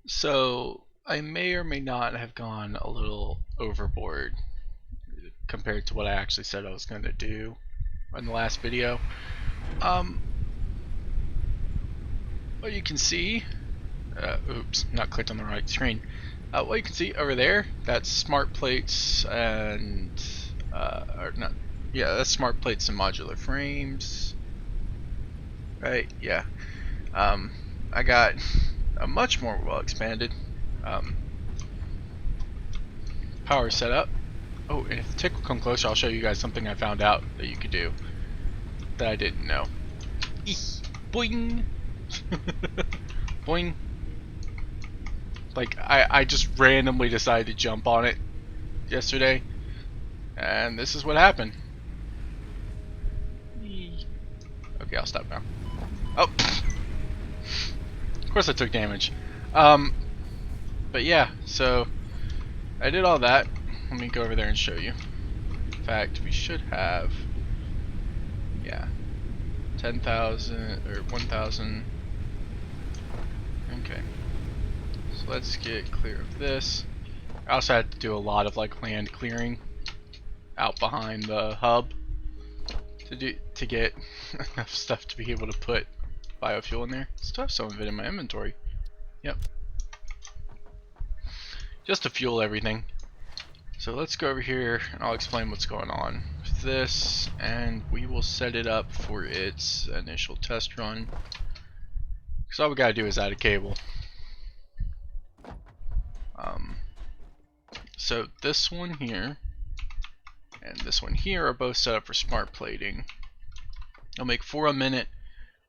So I may or may not have gone a little overboard compared to what I actually said I was going to do in the last video. Um, what you can see, oops, not clicked on the right screen. What you can see over there, that's smart plates and, or not, yeah, that's smart plates and modular frames, right? Yeah. I got a much more well expanded power setup. Oh, and if the tick will come closer, I'll show you guys something I found out that you could do that I didn't know. Eeh, boing! Boing! Like, I just randomly decided to jump on it yesterday, and this is what happened. Eee. Okay, I'll stop now. Oh! Of course I took damage. But yeah, so I did all that. Let me go over there and show you. In fact, we should have, yeah, 10,000 or 1,000. Okay, so let's get clear of this. I also had to do a lot of like land clearing out behind the hub to get enough stuff to be able to put biofuel in there. Still have some of it in my inventory. Yep, just to fuel everything. So let's go over here and I'll explain what's going on with this, and we will set it up for its initial test run. Because all we gotta do is add a cable. So this one here and this one here are both set up for smart plating. It'll make 4 a minute.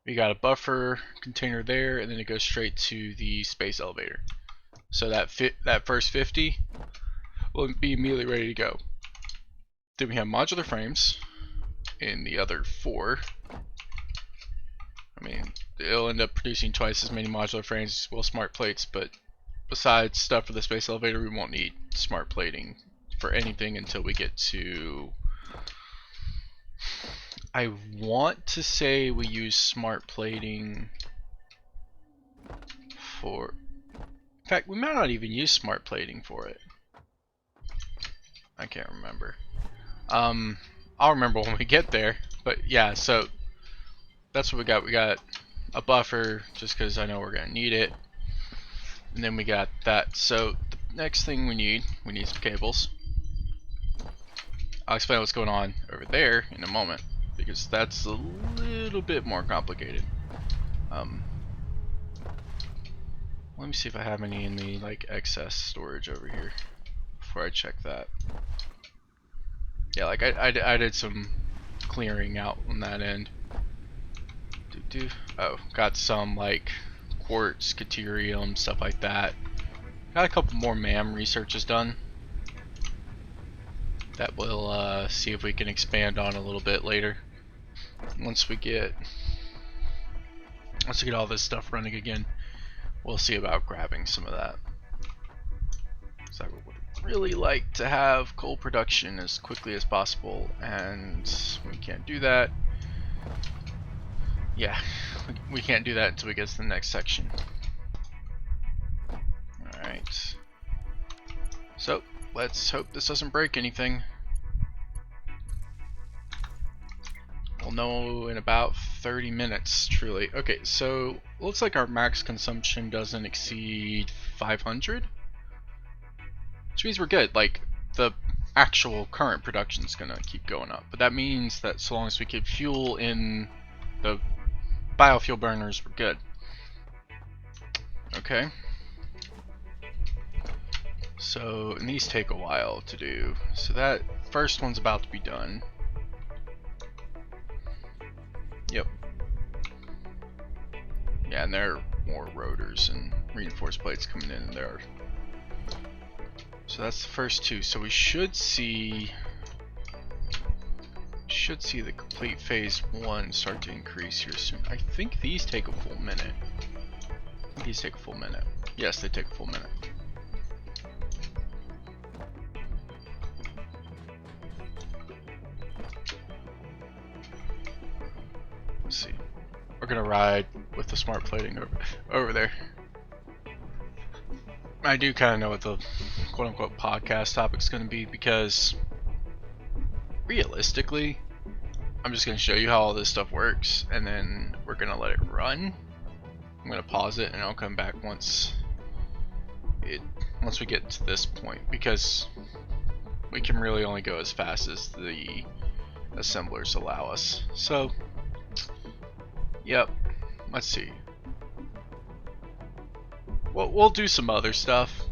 We got a buffer container there, and then it goes straight to the space elevator. So that first 50 will be immediately ready to go. Then we have modular frames in the other 4. I mean, it'll end up producing twice as many modular frames as well smart plates, but besides stuff for the space elevator, we won't need smart plating for anything until we get to, I want to say we use smart plating for, in fact, we might not even use smart plating for it. I can't remember. I'll remember when we get there, but yeah, so that's what we got. We got a buffer just because I know we're gonna need it, and then we got that. So the next thing we need some cables. I'll explain what's going on over there in a moment because that's a little bit more complicated. Let me see if I have any in the like excess storage over here before I check that. Yeah, like I did some clearing out on that end. Oh, got some like quartz, caterium, stuff like that. Got a couple more MAM researches done that we'll see if we can expand on a little bit later. Once we get all this stuff running again, we'll see about grabbing some of that. So I would really like to have coal production as quickly as possible, and we can't do that. Yeah, we can't do that until we get to the next section. Alright. So, let's hope this doesn't break anything. We'll know in about 30 minutes, truly. Okay, so looks like our max consumption doesn't exceed 500. Which means we're good. Like, the actual current production is gonna keep going up. But that means that so long as we keep fuel in the biofuel burners, we're good. Okay. So, and these take a while to do. So that first one's about to be done. Yep. Yeah, and there are more rotors and reinforced plates coming in there. So that's the first 2. So we should see the complete phase 1 start to increase here soon. I think these take a full minute. Yes, they take a full minute. Let's see. We're gonna ride with the smart plating over there. I do kind of know what the quote-unquote podcast topic's going to be, because realistically, I'm just going to show you how all this stuff works, and then we're going to let it run. I'm going to pause it, and I'll come back once we get to this point, because we can really only go as fast as the assemblers allow us. So, yep. Let's see. We'll do some other stuff.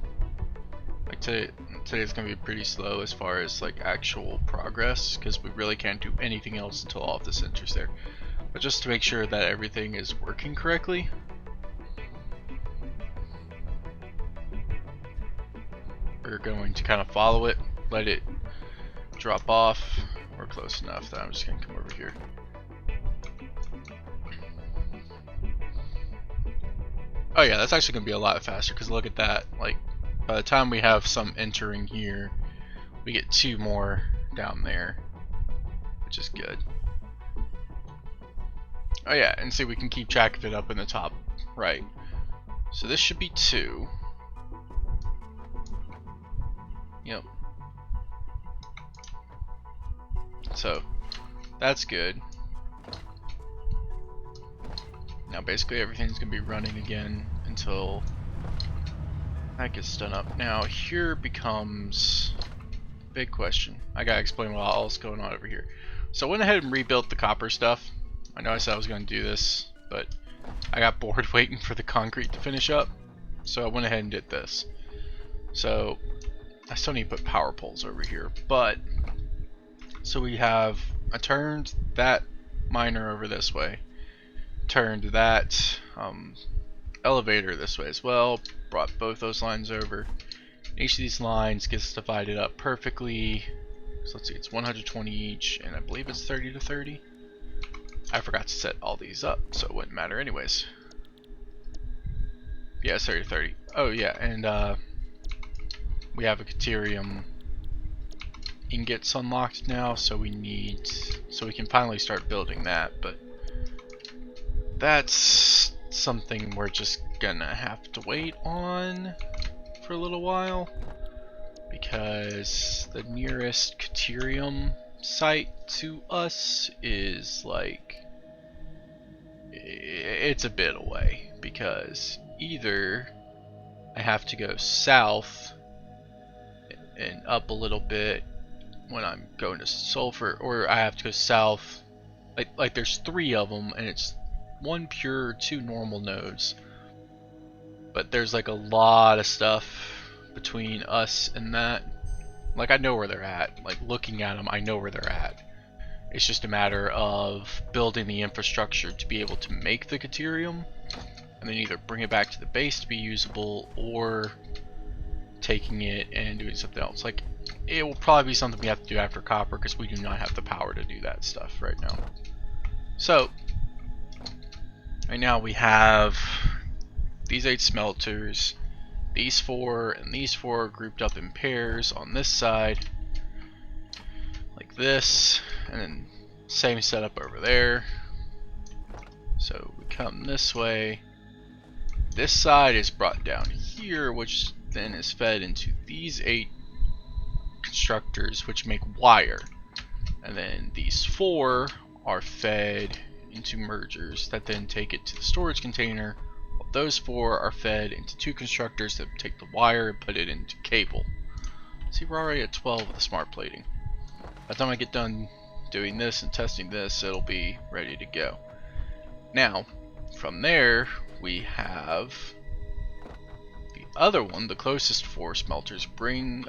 Like today's gonna be pretty slow as far as like actual progress, because we really can't do anything else until all of this enters there. But just to make sure that everything is working correctly, we're going to kind of follow it, let it drop off. We're close enough that I'm just gonna come over here. Oh yeah, that's actually going to be a lot faster, because look at that. Like, by the time we have some entering here, we get 2 more down there, which is good. Oh yeah, and see, we can keep track of it up in the top right. So this should be 2. Yep. So, that's good. Now basically everything's going to be running again until that gets done up. Now here becomes a big question. I gotta explain what else is going on over here. So I went ahead and rebuilt the copper stuff. I know I said I was going to do this, but I got bored waiting for the concrete to finish up. So I went ahead and did this. So I still need to put power poles over here, but so I turned that miner over this way. Turned that elevator this way as well, brought both those lines over. Each of these lines gets divided up perfectly. So let's see, it's 120 each, and I believe it's 30 to 30. I forgot to set all these up, so it wouldn't matter anyways. Yeah, it's 30 to 30. Oh yeah, and we have a Caterium ingots unlocked now, so we can finally start building that, but that's something we're just gonna have to wait on for a little while, because the nearest Caterium site to us is like, it's a bit away, because either I have to go south and up a little bit when I'm going to Sulfur, or I have to go south, like there's 3 of them, and it's 1 pure, 2 normal nodes, but there's like a lot of stuff between us and that. Like, I know where they're at, like looking at them I know where they're at. It's just a matter of building the infrastructure to be able to make the Caterium, and then either bring it back to the base to be usable, or taking it and doing something else. Like, it will probably be something we have to do after copper, because we do not have the power to do that stuff right now. So right now we have these 8 smelters, these 4 and these 4 grouped up in pairs on this side, like this, and then same setup over there. So we come this way, this side is brought down here, which then is fed into these 8 constructors, which make wire, and then these 4 are fed into mergers that then take it to the storage container, while those 4 are fed into 2 constructors that take the wire and put it into cable. See, we're already at 12 with the smart plating. By the time I get done doing this and testing this, it'll be ready to go. Now, from there, we have the other one, the closest 4 smelters, bring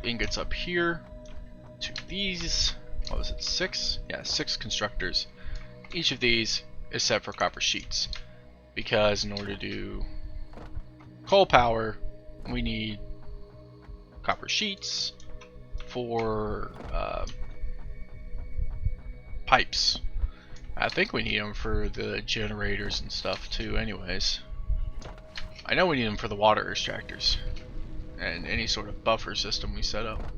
ingots up here to these, what was it, 6? Yeah, 6 constructors. Each of these is set for copper sheets, because in order to do coal power, we need copper sheets for pipes. I think we need them for the generators and stuff too anyways. I know we need them for the water extractors and any sort of buffer system we set up.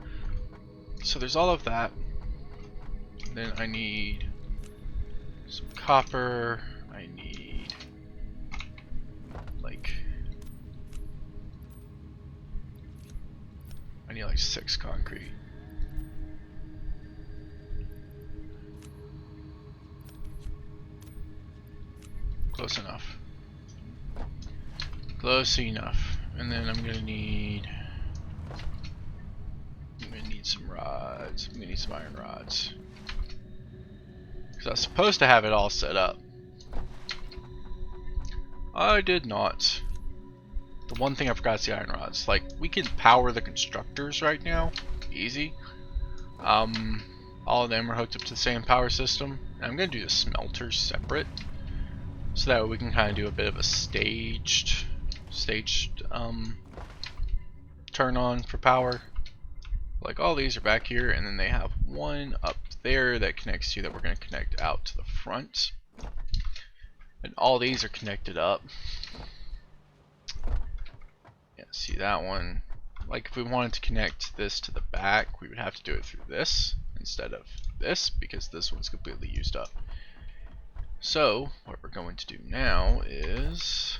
So there's all of that. Then I need some copper. I need like need like 6 concrete. Close enough. Close enough. And then I'm gonna need some rods. I'm gonna need some iron rods. Because I was supposed to have it all set up. I did not. The one thing I forgot is the iron rods. Like, we can power the constructors right now. Easy. All of them are hooked up to the same power system. And I'm gonna do the smelters separate. So that way we can kind of do a bit of a staged turn on for power. Like all these are back here, and then they have one up there that connects to that we're going to connect out to the front. And all these are connected up. Yeah, see that one? Like if we wanted to connect this to the back, we would have to do it through this instead of this, because this one's completely used up. So what we're going to do now is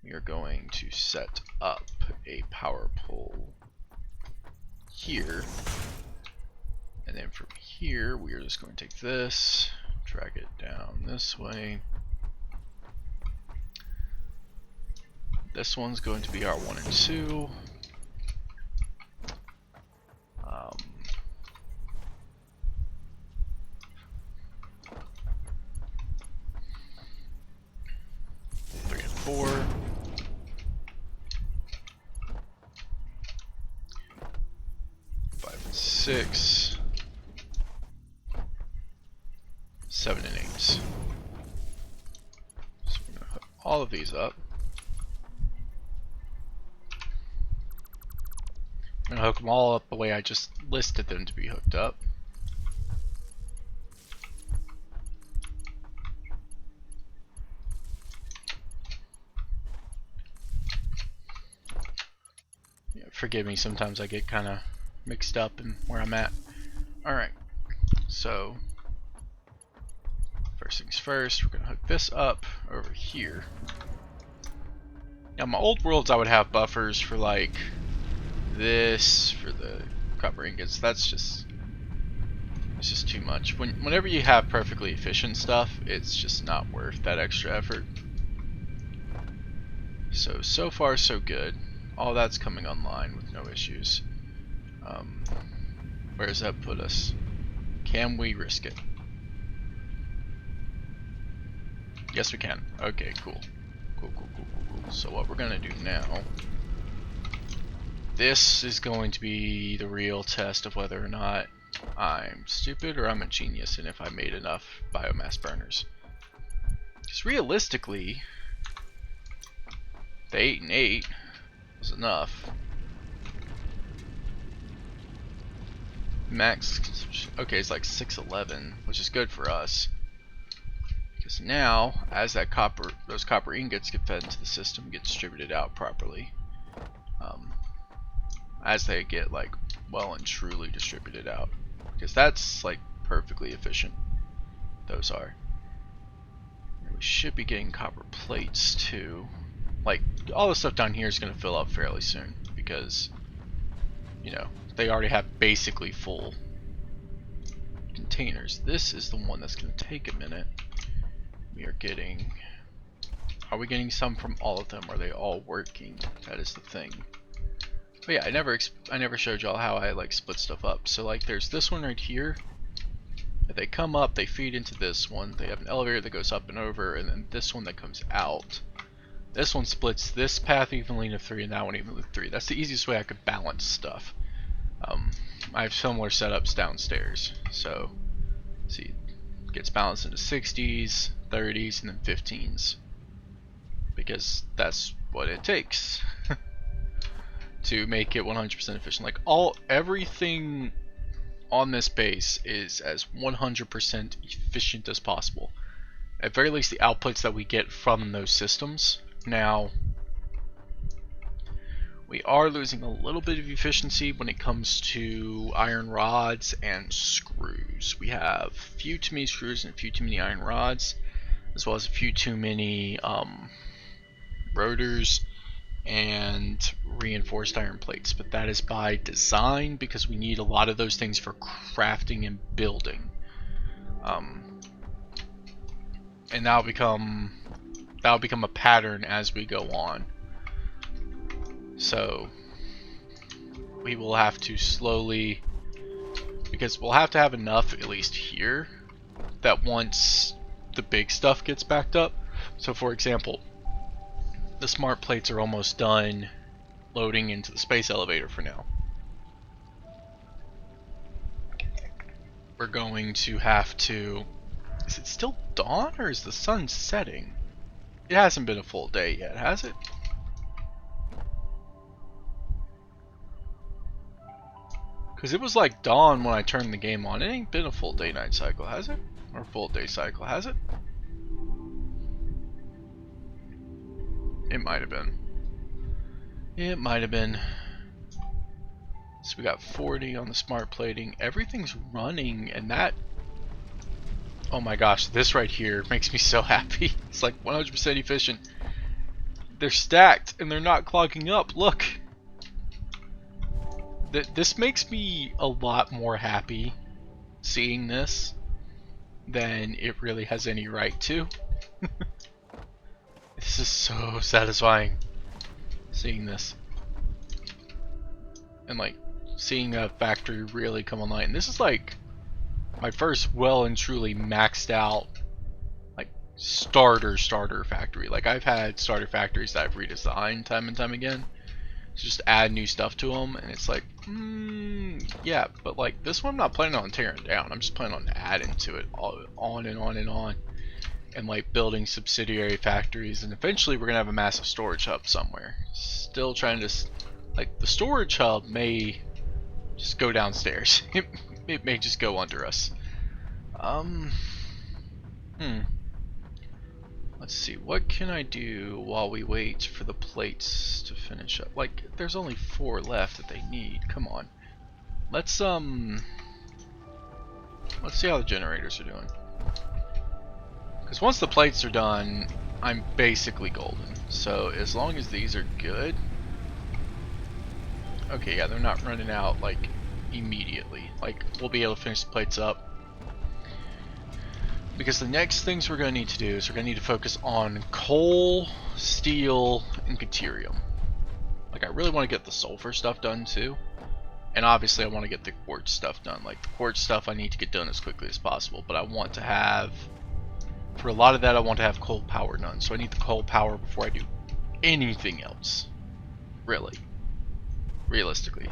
we are going to set up a power pole here, and then from here we are just going to take this, drag it down this way. This one's going to be our 1 and 2. Three and 4. 5 and 6. 7 and 8. So we're going to hook all of these up. I'm going to hook them all up the way I just listed them to be hooked up. Yeah, forgive me, sometimes I get kind of mixed up in where I'm at. Alright, so first things first, we're going to hook this up over here. Now, my old worlds I would have buffers for like this, for the copper ingots. That's just, it's just too much. Whenever you have perfectly efficient stuff, it's just not worth that extra effort. So far so good. All that's coming online with no issues. Where does that put us? Can we risk it? Yes, we can. Okay, cool. Cool. So what we're gonna do now, this is going to be the real test of whether or not I'm stupid or I'm a genius, and if I made enough biomass burners. Because realistically, the 8 and 8 was enough. Max, okay, it's like 611, which is good for us. Because now, as those copper ingots get fed into the system, get distributed out properly. As they get like well and truly distributed out, because that's like perfectly efficient. Those are. And we should be getting copper plates too. Like all the stuff down here is going to fill up fairly soon, because you know they already have basically full containers. This is the one that's going to take a minute. We are getting. Are we getting some from all of them? Are they all working? That is the thing. But yeah, I never showed y'all how I like split stuff up. So like there's this one right here. If they come up, they feed into this one. They have an elevator that goes up and over, and then this one that comes out. This one splits this path evenly into 3 and that one evenly into 3. That's the easiest way I could balance stuff. I have similar setups downstairs. So see, it gets balanced into 60s, 30s, and then 15s. Because that's what it takes. To make it 100% efficient. Like everything on this base is as 100% efficient as possible. At very least the outputs that we get from those systems. Now, we are losing a little bit of efficiency when it comes to iron rods and screws. We have a few too many screws and a few too many iron rods, as well as a few too many rotors and reinforced iron plates, but that is by design because we need a lot of those things for crafting and building. And that'll become a pattern as we go on. So we will have to slowly, because we'll have to have enough at least here that once the big stuff gets backed up. So for example, the smart plates are almost done loading into the space elevator for now. We're going to have to... Is it still dawn or is the sun setting? It hasn't been a full day yet, has it? Because it was like dawn when I turned the game on. It ain't been a full day-night cycle, has it? Or full day cycle, has it? It might have been. It might have been. So we got 40 on the smart plating. Everything's running, and that... Oh my gosh, this right here makes me so happy. It's like 100% efficient. They're stacked, and they're not clogging up. Look! This makes me a lot more happy seeing this than it really has any right to. This is so satisfying seeing this. And like seeing a factory really come online. And this is like my first well and truly maxed out like starter factory. Like I've had starter factories that I've redesigned time and time again to just add new stuff to them, and it's like yeah, but like this one I'm not planning on tearing down. I'm just planning on adding to it on and on and on, and like building subsidiary factories, and eventually we're gonna have a massive storage hub somewhere. Still trying to, like, the storage hub may just go downstairs. It may just go under us. Let's see, what can I do while we wait for the plates to finish up? Like, there's only 4 left that they need. Come on. Let's see how the generators are doing. Because once the plates are done, I'm basically golden. So as long as these are good. Okay, yeah, they're not running out like immediately. Like, we'll be able to finish the plates up. Because the next things we're going to need to do is we're going to need to focus on coal, steel, and deuterium. Like, I really want to get the sulfur stuff done too. And obviously I want to get the quartz stuff done. Like, the quartz stuff I need to get done as quickly as possible. But I want to have... For a lot of that, I want to have coal power done. So I need the coal power before I do anything else. Really. Realistically.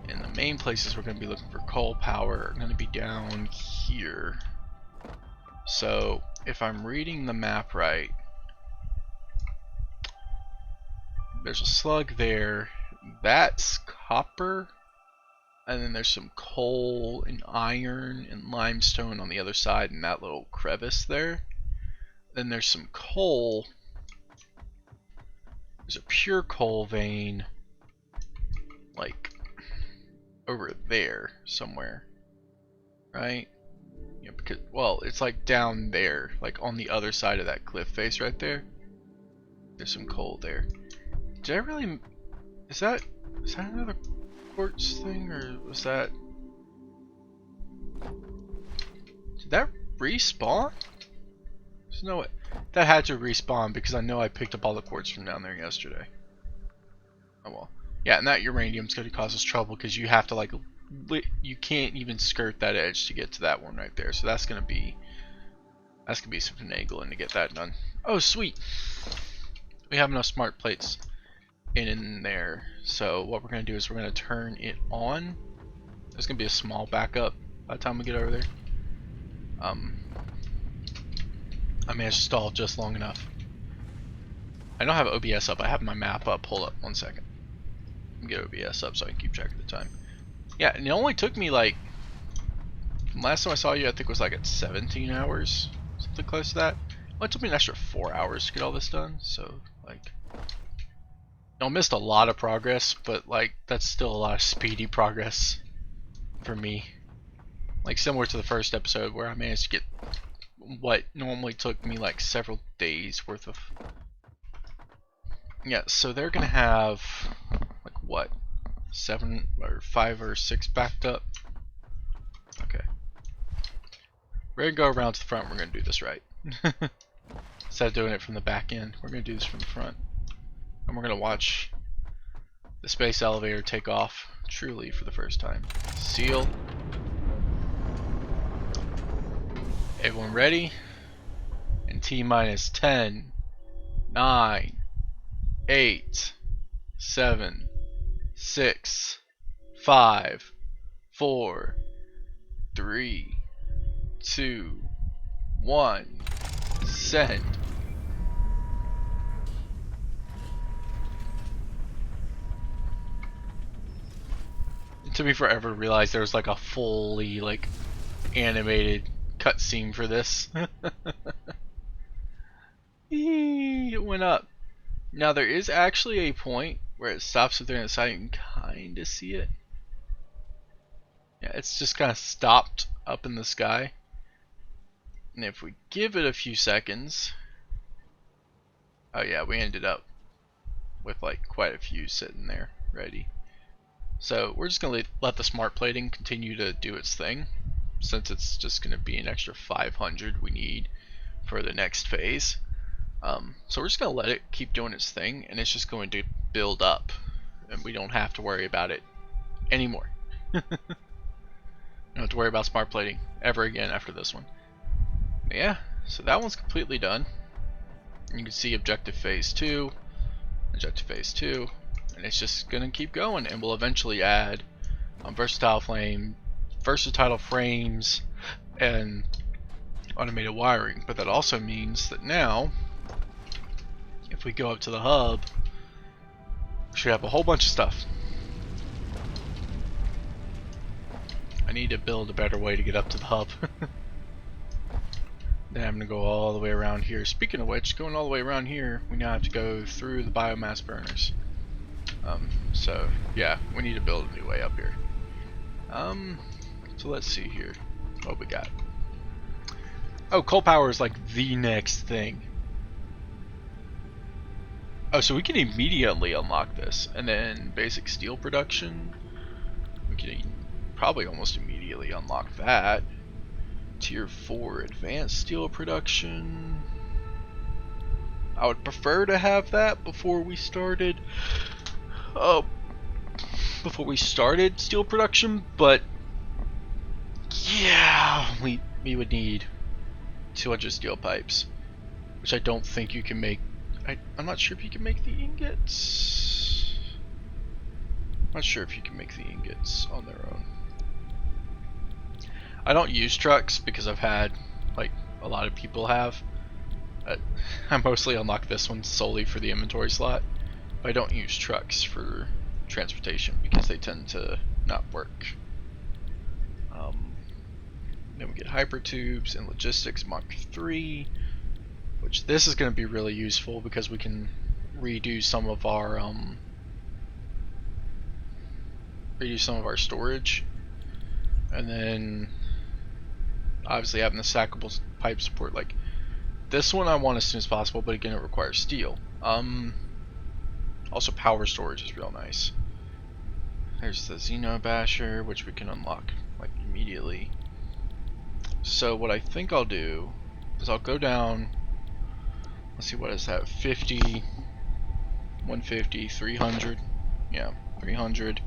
And the main places we're going to be looking for coal power are going to be down here. So, if I'm reading the map right, there's a slug there. That's copper. And then there's some coal and iron and limestone on the other side in that little crevice there. Then there's some coal. There's a pure coal vein, like, over there somewhere. Right? Yeah, because, well, it's like down there, like on the other side of that cliff face right there. There's some coal there. Did I really... Is that another quartz thing, or was that... Did that respawn? There's no way. That had to respawn because I know I picked up all the quartz from down there yesterday. Oh well. Yeah, and that uranium's going to cause us trouble because you have to, like, you can't even skirt that edge to get to that one right there. So that's going to be some finagling to get that done. Oh, sweet. We have enough smart plates in there. So what we're going to do is we're going to turn it on. There's going to be a small backup by the time we get over there. I managed to stall just long enough. I don't have OBS up. I have my map up. Hold up 1 second. Let me get OBS up so I can keep track of the time. Yeah, and it only took me like... Last time I saw you, I think it was like at 17 hours. Something close to that. Well, it took me an extra 4 hours to get all this done. So, like... I missed a lot of progress, but like, that's still a lot of speedy progress for me. Like, similar to the first episode where I managed to get what normally took me like several days worth of. Yeah, so they're gonna have like what, 7 or 5 or 6 backed up. Okay, we're gonna go around to the front. We're gonna do this right. Instead of doing it from the back end, we're gonna do this from the front, and we're gonna watch the space elevator take off truly for the first time. Seal. Everyone ready? And T-minus 10, 9, 8, 7, 6, 5, 4, 3, 2, 1, send. It took me forever to realize there was like a fully like animated cutscene for this. It went up. Now there is actually a point where it stops up there in the side. You can kind of see it. Yeah, it's just kind of stopped up in the sky. And if we give it a few seconds, oh yeah, we ended up with like quite a few sitting there ready. So we're just gonna let the smart plating continue to do its thing, since it's just gonna be an extra 500 we need for the next phase. So we're just gonna let it keep doing its thing, and it's just going to build up, and we don't have to worry about it anymore. Don't have to worry about smart plating ever again after this one. But yeah, so that one's completely done. You can see objective phase 2, objective phase 2, and it's just gonna keep going, and we'll eventually add versatile frames and automated wiring. But that also means that now, if we go up to the hub, we should have a whole bunch of stuff. I need to build a better way to get up to the hub. Then I'm gonna go all the way around here. Speaking of which, going all the way around here, we now have to go through the biomass burners. So yeah, we need to build a new way up here. So let's see here what we got. Oh, coal power is like the next thing. Oh, so we can immediately unlock this, and then basic steel production. We can probably almost immediately unlock that. Tier 4 advanced steel production. I would prefer to have that before we started. Before we started steel production, but yeah, we would need 200 steel pipes, which I don't think you can make. I'm not sure if you can make the ingots. I'm not sure if you can make the ingots on their own. I don't use trucks because I've had, like a lot of people have. I mostly unlock this one solely for the inventory slot, but I don't use trucks for transportation because they tend to not work. Then we get hypertubes and logistics Mach 3, which this is going to be really useful because we can redo some of our storage, and then obviously having the stackable pipe support. Like this one I want as soon as possible, but again it requires steel. Also power storage is real nice. There's the Xeno Basher, which we can unlock like immediately. So what I think I'll do is I'll go down, let's see, what is that, 50, 150, 300, yeah, 300.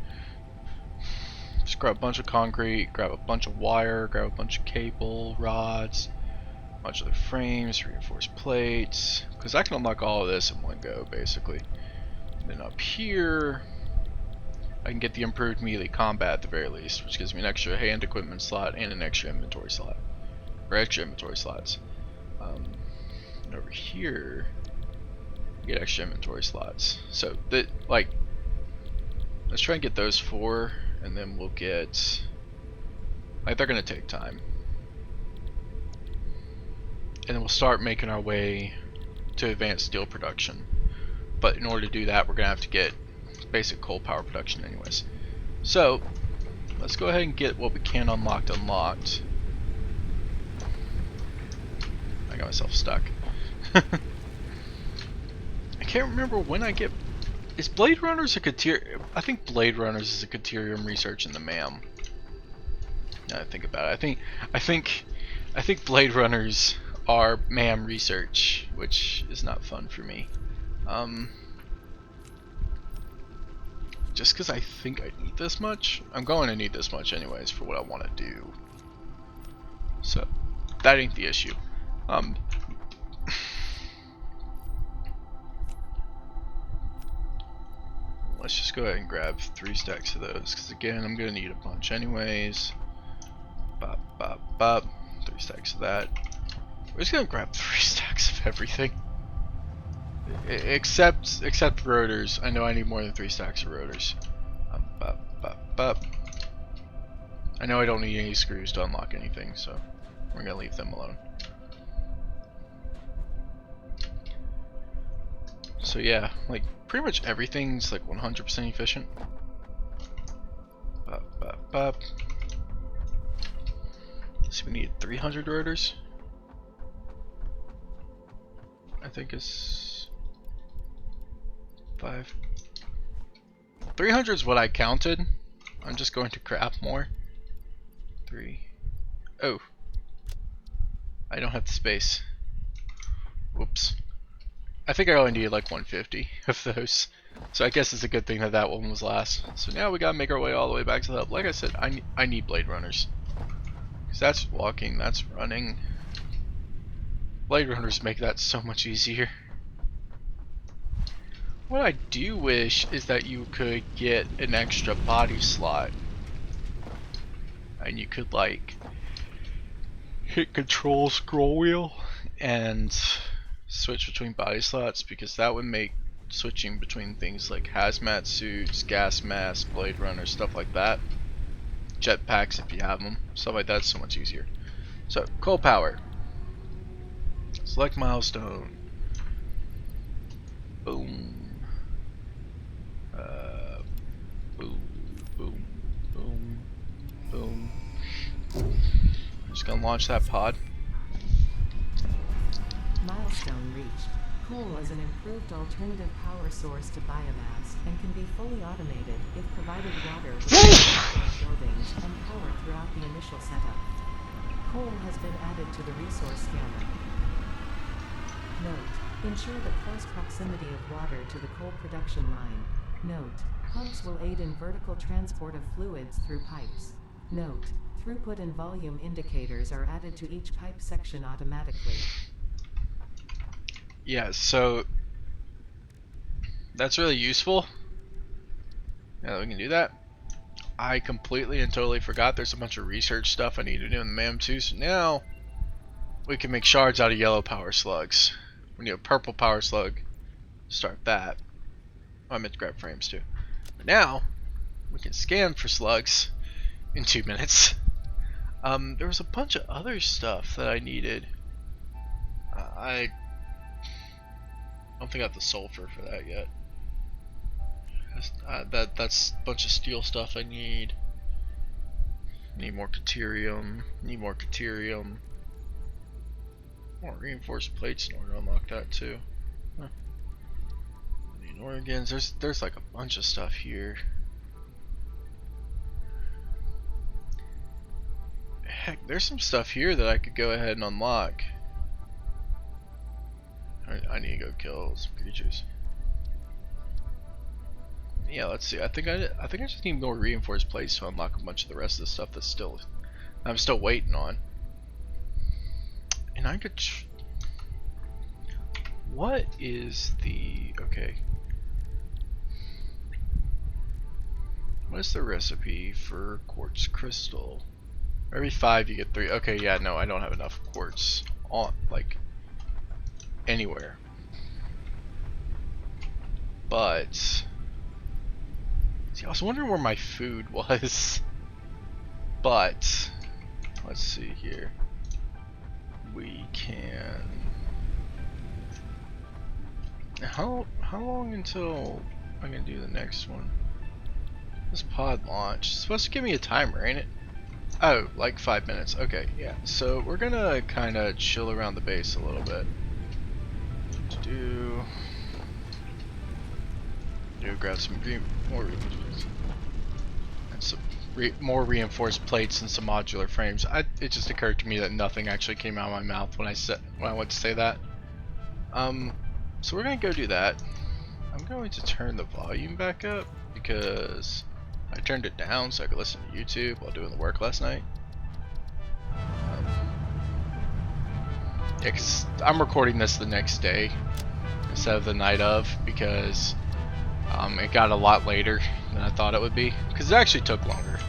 Just grab a bunch of concrete, grab a bunch of wire, grab a bunch of cable, rods, a bunch of the frames, reinforced plates, because I can unlock all of this in one go basically. And then up here I can get the improved melee combat at the very least, which gives me an extra hand equipment slot and an extra inventory slot, or extra inventory slots. And over here you get extra inventory slots. So that, like, let's try and get those 4, and then we'll get, like, they're gonna take time, and then we'll start making our way to advanced steel production. But in order to do that, we're gonna have to get basic coal power production anyways. So let's go ahead and get what we can unlocked. myself stuck. I can't remember when I get... Is Blade Runners a Caterium? I think Blade Runners is a Caterium research in the MAM. Now that I think about it, I think Blade Runners are MAM research, which is not fun for me. Just because I think I need this much, I'm going to need this much anyways for what I want to do. So that ain't the issue. Let's just go ahead and grab 3 stacks of those, because again, I'm going to need a bunch anyways. Bop, bop, bop. 3 stacks of that. We're just going to grab 3 stacks of everything. Except rotors. I know I need more than 3 stacks of rotors. Bop, bop, bop. I know I don't need any screws to unlock anything, so we're going to leave them alone. So yeah, like pretty much everything's like 100% efficient. Bop, bop, bop. So we need 300 rotors. I think it's 5. 300 is what I counted. I'm just going to craft more. 3. Oh, I don't have the space. Whoops. I think I only needed like 150 of those. So I guess it's a good thing that that one was last. So now we gotta make our way all the way back to the hub. Like I said, I need Blade Runners. Because that's walking, that's running. Blade Runners make that so much easier. What I do wish is that you could get an extra body slot. And you could like hit control scroll wheel and switch between body slots, because that would make switching between things like hazmat suits, gas masks, Blade Runner, stuff like that, jetpacks if you have them, stuff like that's so much easier. So coal power, select milestone, boom, boom, boom, boom, boom. I'm just gonna launch that pod. Milestone reached. Coal is an improved alternative power source to biomass and can be fully automated if provided water with buildings and power throughout the initial setup. Coal has been added to the resource scanner. Note: ensure the close proximity of water to the coal production line. Note: pumps will aid in vertical transport of fluids through pipes. Note: throughput and volume indicators are added to each pipe section automatically. Yeah, so that's really useful. Now that we can do that, I completely and totally forgot there's a bunch of research stuff I need to do in the MAM too. So now we can make shards out of yellow power slugs. We need a purple power slug. Start that. Oh, I meant to grab frames too. But now we can scan for slugs in 2 minutes. There was a bunch of other stuff that I needed. I don't think I have the sulfur for that yet. That's a bunch of steel stuff I need. Need more caterium. Need more caterium. More reinforced plates in order to unlock that too. Huh. I need organs. There's like a bunch of stuff here. Heck, there's some stuff here that I could go ahead and unlock. I need to go kill some creatures. Yeah, let's see. I think I just need more reinforced plates to unlock a bunch of the rest of the stuff that's I'm still waiting on. And I could. What is the okay? What is the recipe for quartz crystal? Every 5 you get 3. Okay, yeah, no, I don't have enough quartz on like anywhere. But see, I was wondering where my food was. But let's see here. We can. How long until I can do the next one? This pod launch. It's supposed to give me a timer, ain't it? Oh, like 5 minutes. Okay, yeah. So we're gonna kind of chill around the base a little bit. Grab some more reinforced plates and some modular frames. It just occurred to me that nothing actually came out of my mouth when I went to say that. So we're gonna go do that. I'm going to turn the volume back up because I turned it down so I could listen to YouTube while doing the work last night. Yeah, because I'm recording this the next day instead of the night of, because it got a lot later than I thought it would be, because it actually took longer.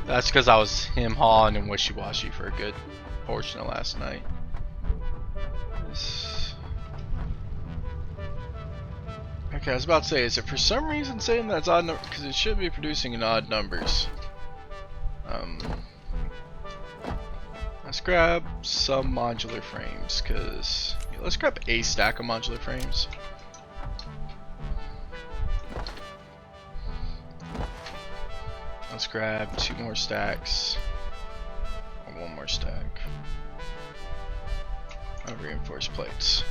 That's because I was hawing and wishy-washy for a good portion of last night. Okay, I was about to say, is it for some reason saying that's odd number? Because it should be producing in odd numbers. Let's grab some modular frames, because let's grab a stack of modular frames. Let's grab 2 more stacks, or 1 more stack of reinforced plates.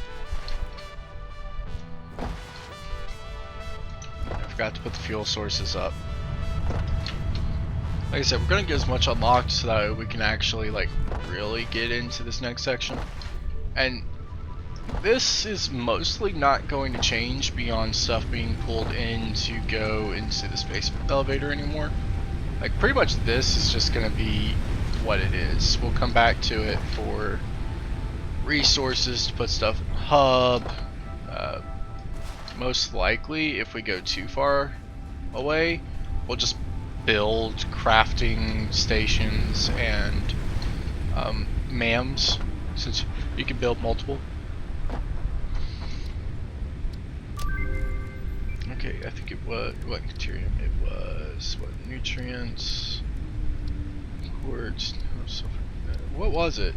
I forgot to put the fuel sources up. Like I said, we're gonna get as much unlocked so that we can actually like really get into this next section. And this is mostly not going to change beyond stuff being pulled in to go into the space elevator anymore. Like pretty much this is just gonna be what it is. We'll come back to it for resources to put stuff in the hub. Most likely, if we go too far away, we'll just build crafting stations and MAMs, since you can build multiple. Okay, I think it was, what material it was, what nutrients, quartz, what was it?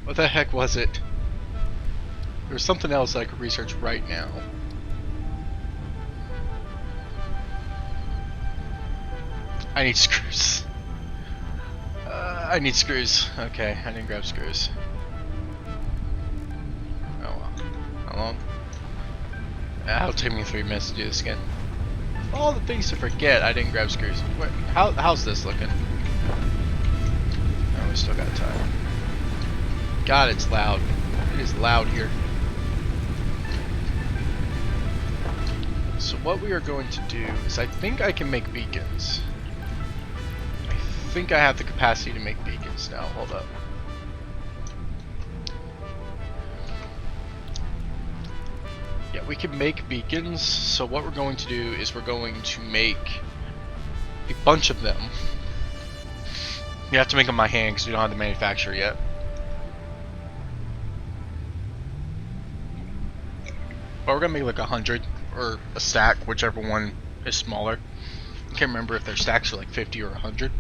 What the heck was it? There was something else I could research right now. I need screws. I need screws. Okay, I didn't grab screws. Oh well. How long? It'll take me 3 minutes to do this again. All the things to forget, I didn't grab screws. Wait, how's this looking? Oh, we still got time. God, it's loud. It is loud here. So what we are going to do is, I think I can make beacons. I think I have the capacity to make beacons now. Hold up. Yeah, we can make beacons. So what we're going to do is we're going to make a bunch of them. You have to make them by hand because we don't have the manufacturer yet. But we're gonna make like 100 or a stack, whichever one is smaller. I can't remember if their stacks are like 50 or 100.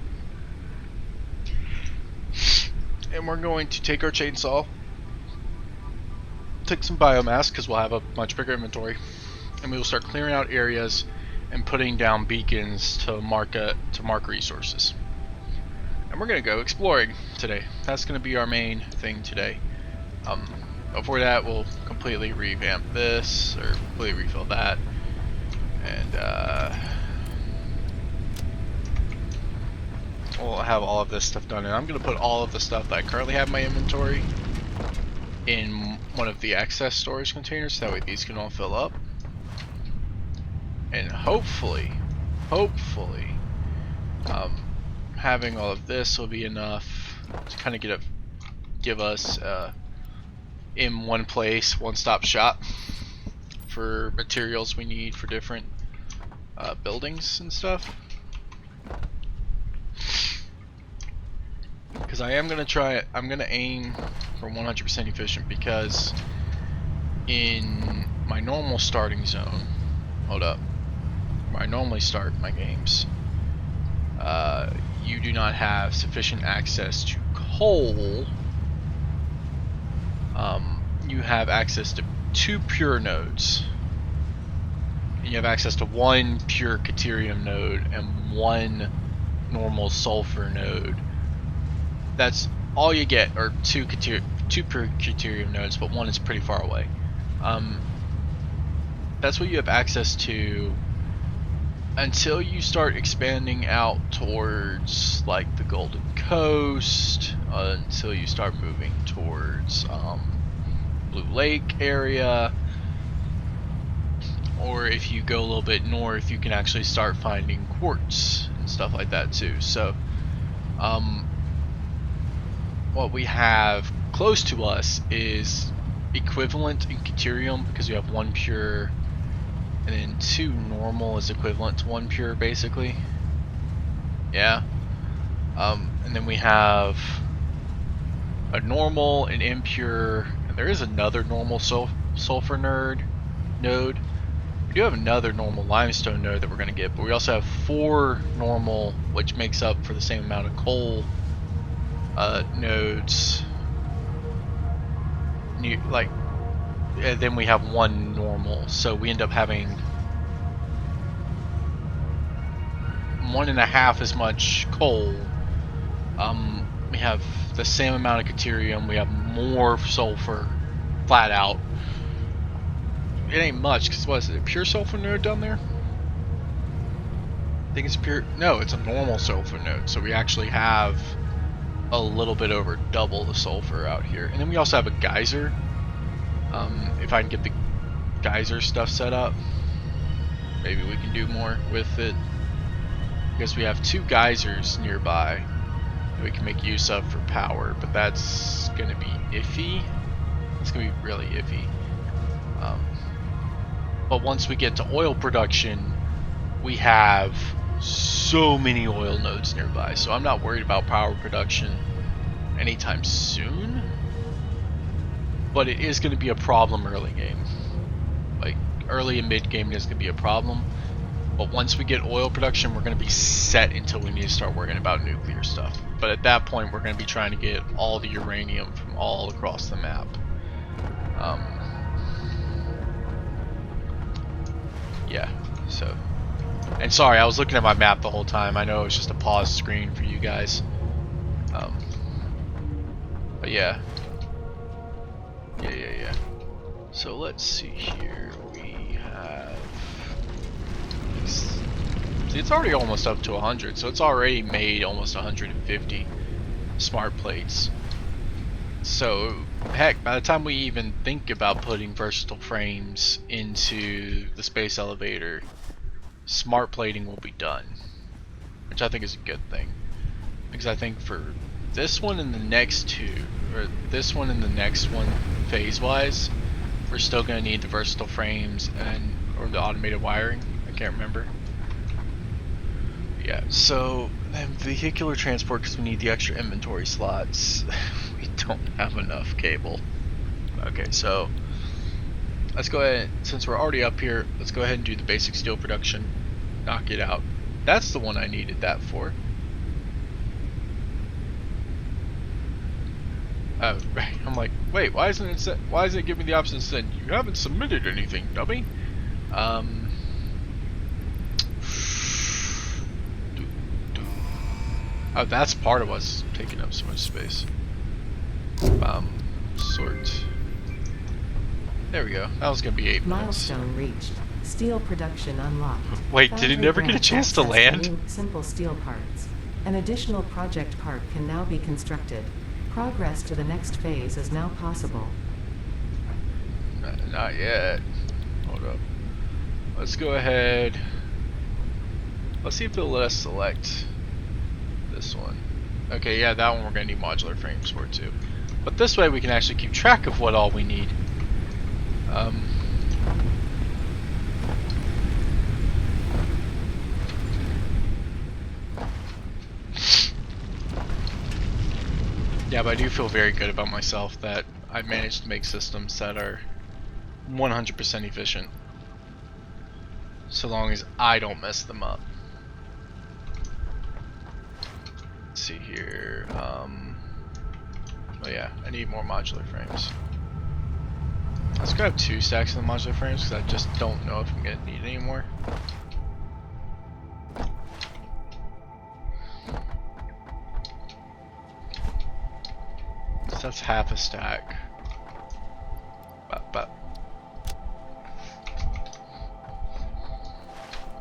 And we're going to take our chainsaw, take some biomass because we'll have a much bigger inventory, and we will start clearing out areas and putting down beacons to mark resources. And we're gonna go exploring today. That's gonna be our main thing today. Before that, we'll completely revamp this, or completely refill that, and we'll have all of this stuff done. And I'm going to put all of the stuff that I currently have in my inventory in one of the excess storage containers, so that way these can all fill up. And hopefully, having all of this will be enough to kind of give us in one place, one-stop shop for materials we need for different buildings and stuff. Because I am gonna I'm gonna aim for 100% efficient, because in my normal starting zone, hold up, where I normally start my games, you do not have sufficient access to coal. You have access to 2 pure nodes, and you have access to one pure Caterium node and one normal sulfur node. That's all you get, or two pure Caterium nodes, but one is pretty far away. That's what you have access to until you start expanding out towards like the Golden Coast, until you start moving towards Blue Lake area, or if you go a little bit north, you can actually start finding quartz and stuff like that too. So what we have close to us is equivalent in Caterium, because we have one pure, and then two normal is equivalent to one pure, basically. Yeah. And then we have a normal, an impure, and there is another normal sulfur node. We do have another normal limestone node that we're going to get, but we also have 4 normal, which makes up for the same amount of coal nodes. Like, and then we have 1 normal, so we end up having 1.5 as much coal. We have the same amount of Caterium, we have more sulfur, flat out. It ain't much, because what is it, a pure sulfur node down there? I think it's pure, no, it's a normal sulfur node, so we actually have a little bit over double the sulfur out here. And then we also have a geyser. If I can get the geyser stuff set up, maybe we can do more with it, because we have 2 geysers nearby that we can make use of for power, but that's gonna be iffy. It's gonna be really iffy. But once we get to oil production, we have so many oil nodes nearby, so I'm not worried about power production anytime soon. But it is going to be a problem early game. Like, early and mid game is going to be a problem. But once we get oil production, we're going to be set until we need to start worrying about nuclear stuff. But at that point, we're going to be trying to get all the uranium from all across the map. Yeah, so. And sorry, I was looking at my map the whole time. I know it was just a pause screen for you guys. But yeah. Yeah. So let's see here. We have. See, it's already almost up to 100, so it's already made almost 150 smart plates. So, heck, by the time we even think about putting versatile frames into the space elevator, smart plating will be done, which I think is a good thing, because I think for this one and the next 2, or this one and the next one, phase-wise, we're still going to need the versatile frames or the automated wiring. I can't remember. Yeah, so then vehicular transport, because we need the extra inventory slots. We don't have enough cable. Okay, so let's go ahead, since we're already up here, let's go ahead and do the basic steel production. Knock it out. That's the one I needed that for. Right. I'm like, wait, why isn't it giving me the option to send? You haven't submitted anything, dummy. Oh, that's part of what's taking up so much space. Sort. There we go. That was gonna be 8 minutes. Milestone reached. Steel production unlocked. Wait, did he never get a chance to land? Simple steel parts. An additional project part can now be constructed. Progress to the next phase is now possible. Not yet. Hold up. Let's go ahead. Let's see if it'll let us select this one. Okay, yeah, that one we're going to need modular frames for too. But this way we can actually keep track of what all we need. Yeah, but I do feel very good about myself that I managed to make systems that are 100% efficient, so long as I don't mess them up. Let's see here. Oh yeah, I need more modular frames. Let's grab 2 stacks of the modular frames because I just don't know if I'm gonna need any more. So that's half a stack. But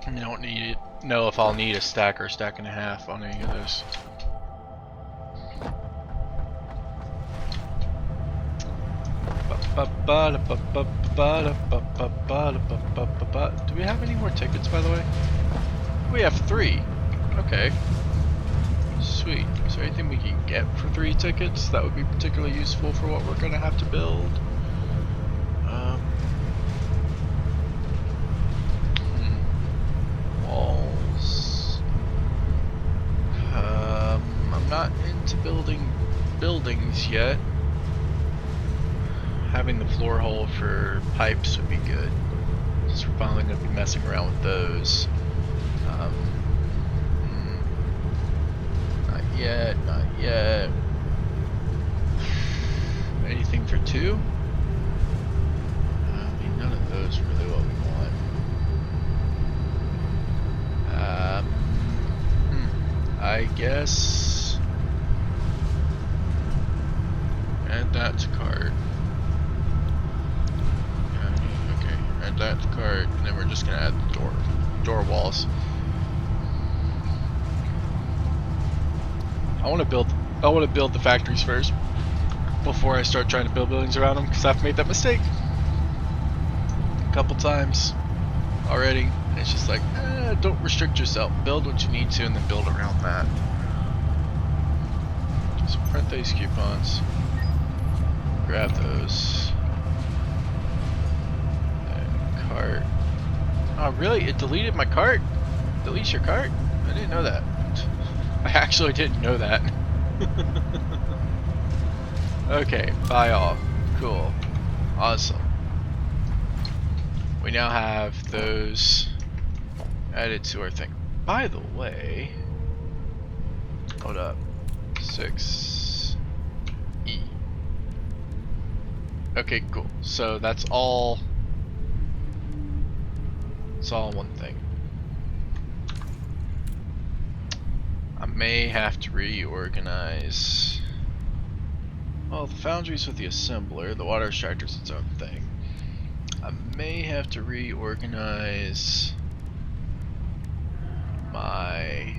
I don't know if I'll need a stack or a stack and a half on any of those. Do we have any more tickets, by the way? We have 3. Okay. Sweet. Is there anything we can get for 3 tickets that would be particularly useful for what we're gonna have to build? Walls. I'm not into building buildings yet. Having the floor hole for pipes would be good, since we're finally going to be messing around with those. Not yet, not yet. Anything for 2? I mean, none of those are really what we want. I guess add that to cart. Okay, add that to cart, and then we're just gonna add the door walls. I want to build the factories first before I start trying to build buildings around them, because I've made that mistake a couple times already. And it's just like, don't restrict yourself. Build what you need to, and then build around that. Just print these coupons. Grab those. And cart. Oh, really? It deleted my cart? Deletes your cart? I didn't know that. I actually didn't know that. Okay, buy all. Cool. Awesome. We now have those added to our thing. By the way, hold up. 6E. Okay, cool. So that's all. It's all one thing. I may have to reorganize. Well, the foundry's with the assembler, the water extractor's its own thing. I may have to reorganize my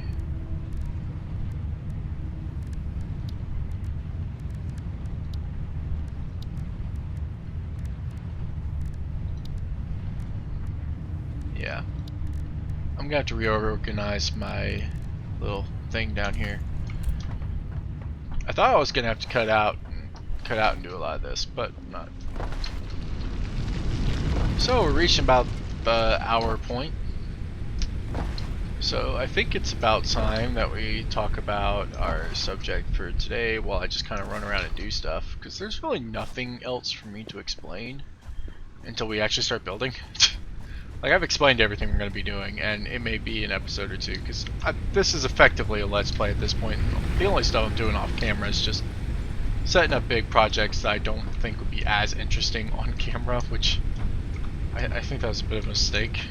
I'm gonna have to reorganize my little thing down here. I thought I was gonna have to cut out and do a lot of this, but I'm not. So we're reaching about the hour point. So I think it's about time that we talk about our subject for today while I just kind of run around and do stuff, because there's really nothing else for me to explain until we actually start building. Like, I've explained everything we're going to be doing, and it may be an episode or two, because this is effectively a Let's Play at this point. The only stuff I'm doing off camera is just setting up big projects that I don't think would be as interesting on camera, which I think that was a bit of a mistake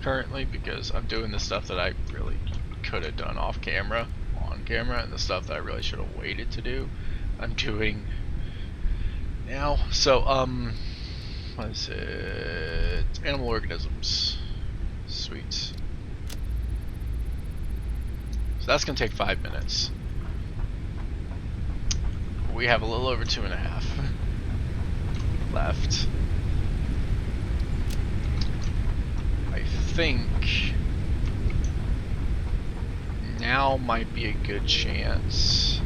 currently, because I'm doing the stuff that I really could have done off camera, on camera, and the stuff that I really should have waited to do, I'm doing now. So, what is it? Animal organisms. Sweet. So that's going to take 5 minutes. We have a little over 2.5 left. I think now might be a good chance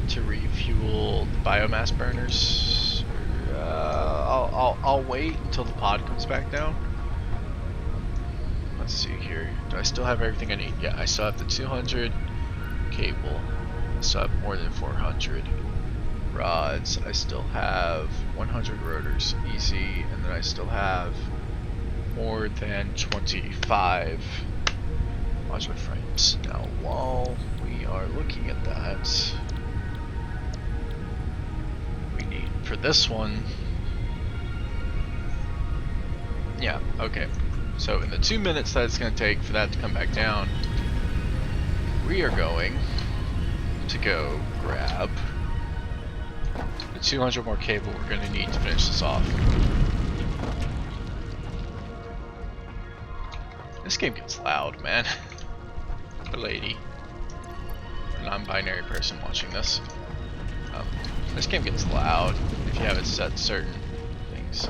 to refuel the biomass burners. I'll wait until the pod comes back down. Let's see here. Do I still have everything I need? Yeah, I still have the 200 cable. I still have more than 400 rods. I still have 100 rotors, easy, and then I still have more than 25 modular frames. Now, while we are looking at that, we need for this one Yeah, okay. So in the 2 minutes that it's going to take for that to come back down, we are going to go grab the 200 more cable we're going to need to finish this off. This game gets loud, man. The lady, a non-binary person watching this. This game gets loud if you have it set certain things.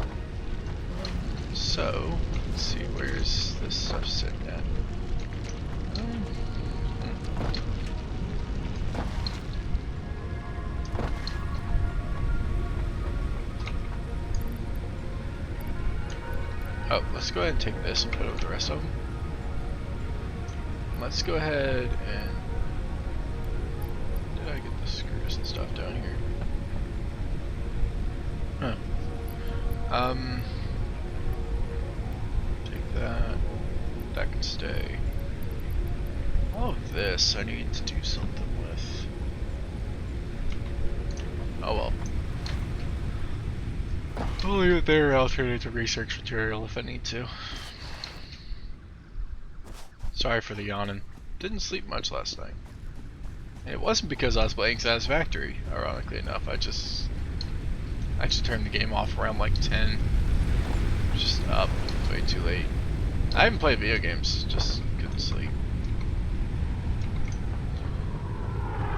So, let's see, where's this stuff sitting at? Oh, let's go ahead and take this and put it with the rest of them. Let's go ahead and... Did I get the screws and stuff down here? Huh. Take that. That can stay. All of this I need to do something with. Oh well. I'll leave it there. I'll turn it into research material if I need to. Sorry for the yawning. Didn't sleep much last night. And it wasn't because I was playing Satisfactory, ironically enough. I just turned the game off around like 10. Just up way too late. I haven't played video games, just couldn't sleep.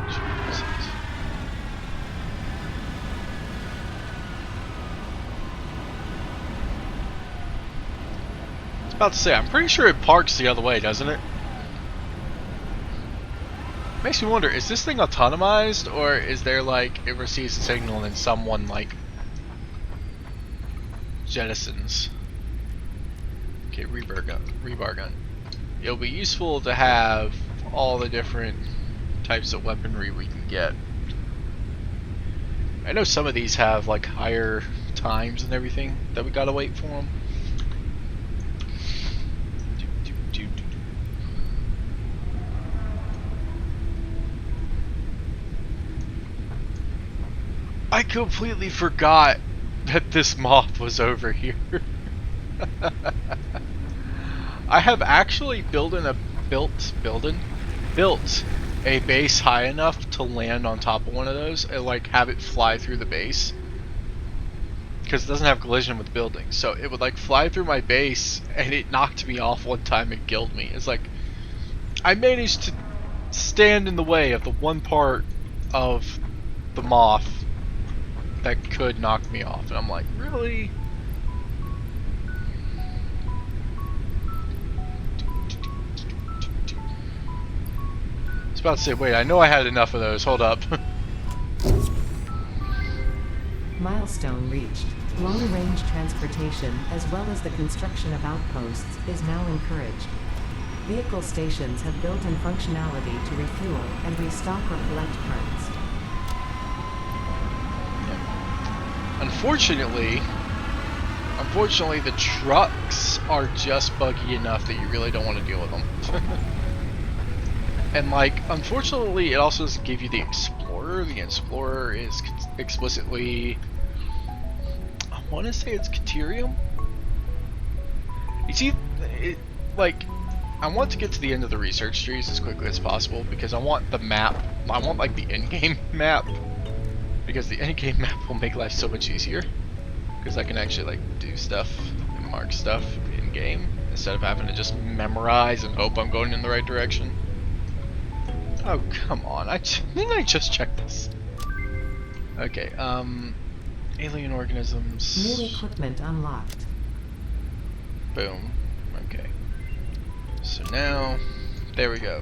Jesus. I was about to say, I'm pretty sure it parks the other way, doesn't it? Makes me wonder, is this thing autonomized, or is there like, it receives a signal and someone like jettisons? Okay, rebar gun. It'll be useful to have all the different types of weaponry we can get. I know some of these have like higher times and everything that we gotta wait for them. I completely forgot that this moth was over here. I have actually built a base high enough to land on top of one of those and like have it fly through the base, because it doesn't have collision with buildings. So it would like fly through my base, and it knocked me off one time and killed me. It's like I managed to stand in the way of the one part of the moth that could knock me off, and I'm like, really? I was about to say, wait, I know I had enough of those. Hold up. Milestone reached. Long-range transportation, as well as the construction of outposts, is now encouraged. Vehicle stations have built-in functionality to refuel and restock or collect parts. Unfortunately, the trucks are just buggy enough that you really don't want to deal with them. And like, unfortunately, it also doesn't give you the Explorer. The Explorer is explicitly, I want to say it's Caterium. You see, like, I want to get to the end of the research trees as quickly as possible because I want the map. I want like the in-game map. Because the endgame map will make life so much easier. Because I can actually like do stuff and mark stuff in game instead of having to just memorize and hope I'm going in the right direction. Oh, come on. Didn't I just check this? Okay, alien organisms. New equipment unlocked. Boom. Okay. So now, there we go.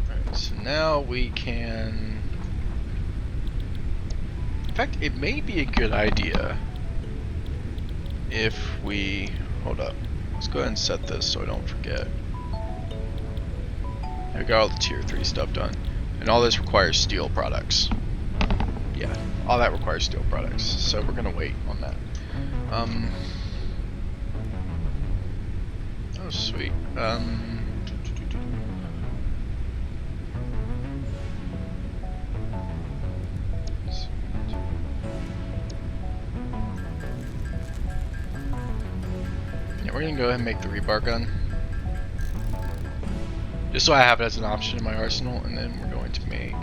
Alright, so now we can... In fact, it may be a good idea if we... Hold up. Let's go ahead and set this so I don't forget. I got all the tier 3 stuff done. And all this requires steel products. Yeah, all that requires steel products. So we're gonna wait on that. Oh, sweet. we're gonna go ahead and make the rebar gun. Just so I have it as an option in my arsenal, and then we're going to make...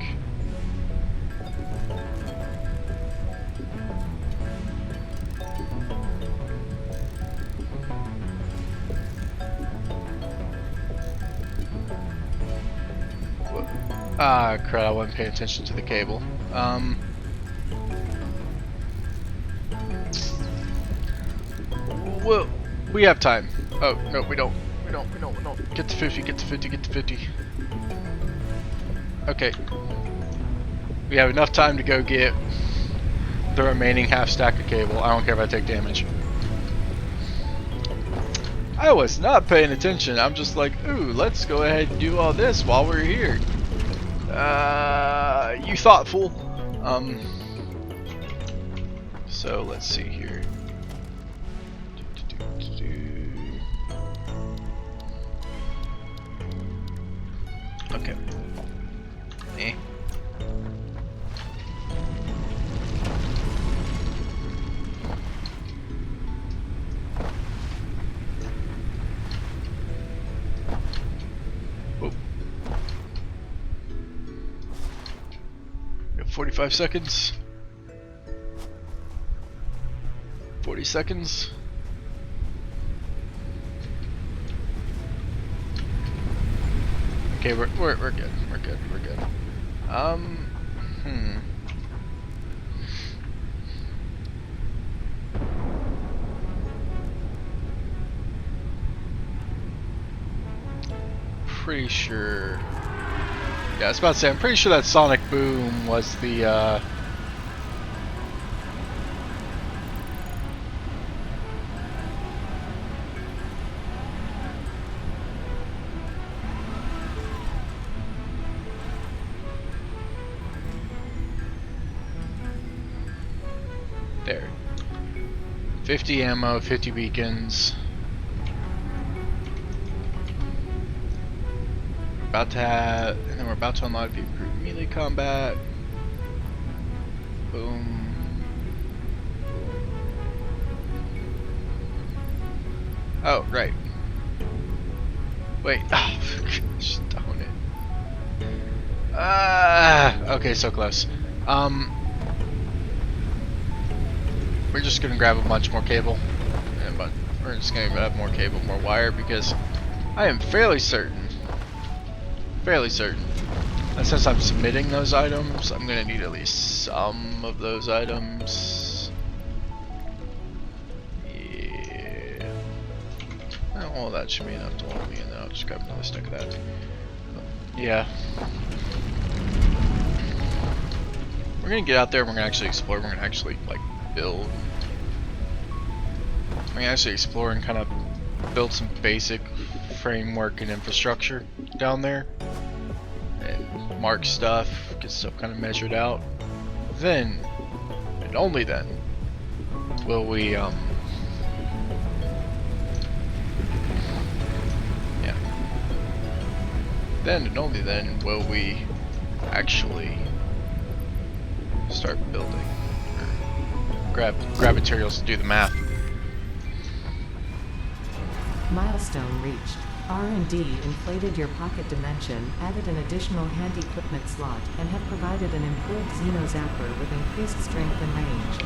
Ah, crap, I wasn't paying attention to the cable. Well, we have time. Oh, no, we don't. We don't. Get to 50, get to 50, get to 50. Okay. We have enough time to go get the remaining half stack of cable. I don't care if I take damage. I was not paying attention. I'm just like, ooh, let's go ahead and do all this while we're here. You thoughtful. So let's see here. Okay. Eh. Oh. We have 45 seconds. 40 seconds. Okay, we're good. We're good. Pretty sure. Yeah, I was about to say, I'm pretty sure that sonic boom was the there. 50 ammo, 50 beacons. About to have, and then we're about to unlock the improved melee combat. Boom. Oh, right. Wait. Oh, gosh, darn it. Okay, so close. We're just gonna grab a bunch more cable, but we're just gonna grab more cable, more wire, because I am fairly certain that since I'm submitting those items, I'm gonna need at least some of those items. Yeah. Oh, well, that should be enough to hold me, and then I'll just grab another stick of that. Yeah. We're gonna get out there. We're gonna actually explore. We're gonna actually like build. We're gonna actually explore and kind of build some basic framework and infrastructure down there. And mark stuff, get stuff kind of measured out. Then, and only then, will we yeah. Then and only then will we actually start building. Or grab materials to do the math. Milestone reached. R&D inflated your pocket dimension, added an additional hand equipment slot, and have provided an improved Xeno Zapper with increased strength and range.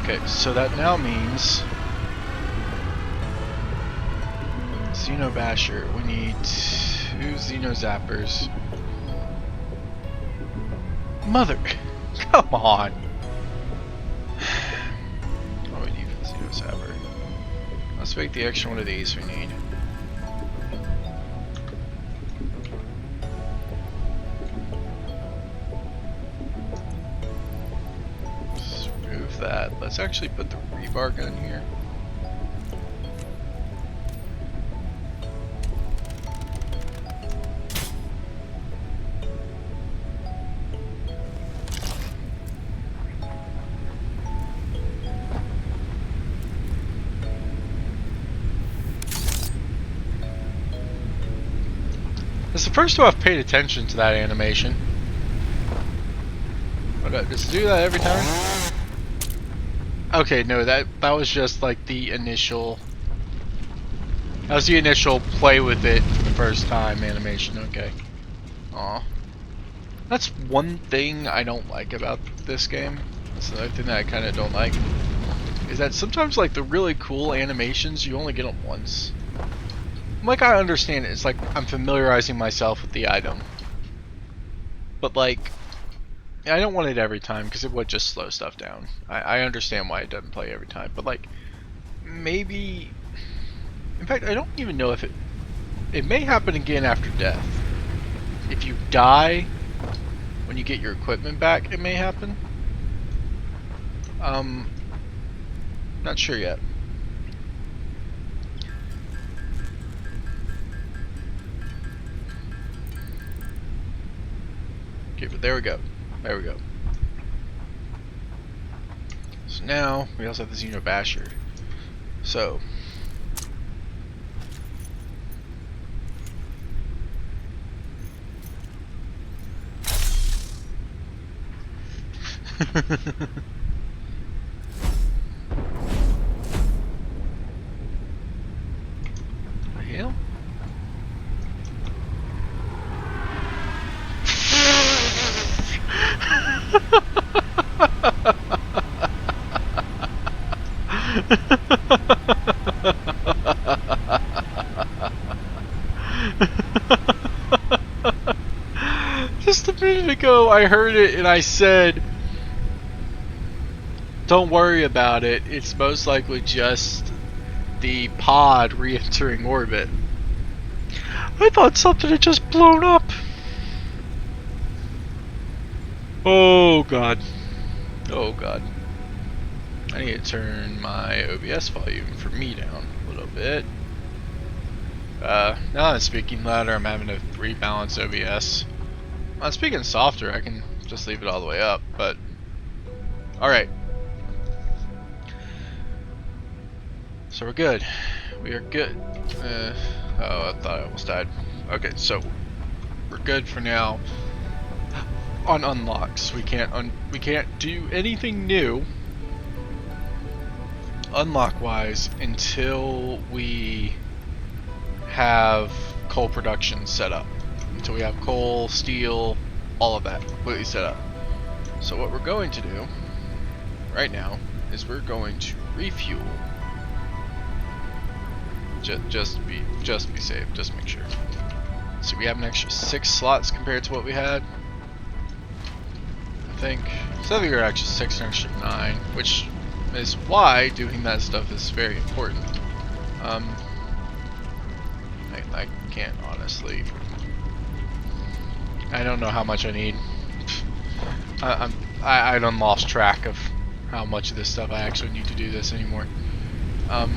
Okay, so that now means Xeno Basher. We need 2 Xeno Zappers. Mother, come on. What do we need for the Xeno Zapper? Let's make the extra one of these we need. Let's remove that. Let's actually put the rebar gun here. It's the first time I've paid attention to that animation. But does it do that every time? Okay, no, that was just like the initial. That was the initial play with it for the first time animation. Okay. Aw. That's one thing I don't like about this game. That's another thing that I kind of don't like. Is that sometimes like the really cool animations, you only get them once. Like, I understand it. It's like I'm familiarizing myself with the item. But like, I don't want it every time because it would just slow stuff down. I understand why it doesn't play every time. But like, maybe... In fact, I don't even know if it... It may happen again after death. If you die when you get your equipment back, it may happen. Not sure yet. Okay, but there we go. There we go. So now, we also have the Xeno Basher. So... The hell? Just a minute ago, I heard it and I said, don't worry about it, it's most likely just the pod re-entering orbit. I thought something had just blown up. Oh god. Oh god. I need to turn my OBS volume for me down a little bit. Now that I'm speaking louder, I'm having to rebalance OBS. When I'm speaking softer, I can just leave it all the way up, but... Alright. So we're good. We are good. Oh, I thought I almost died. Okay, so we're good for now. On unlocks, we can't do anything new unlock wise until we have coal production set up. Until we have coal, steel, all of that completely set up. So what we're going to do right now is we're going to refuel. Just be safe. Just make sure. So we have an extra 6 slots compared to what we had. I think. So I think we're actually 6 and extra 9, which is why doing that stuff is very important. I can't honestly. I don't know how much I need. I done lost track of how much of this stuff I actually need to do this anymore. God,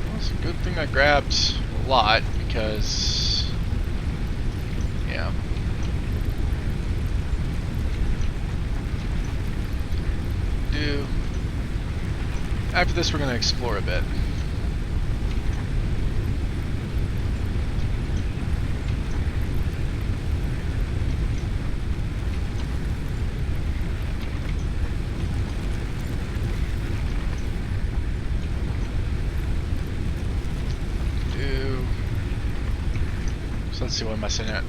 well, it's a good thing I grabbed a lot because, yeah. After this, we're gonna explore a bit. So let's see, what am I sitting at?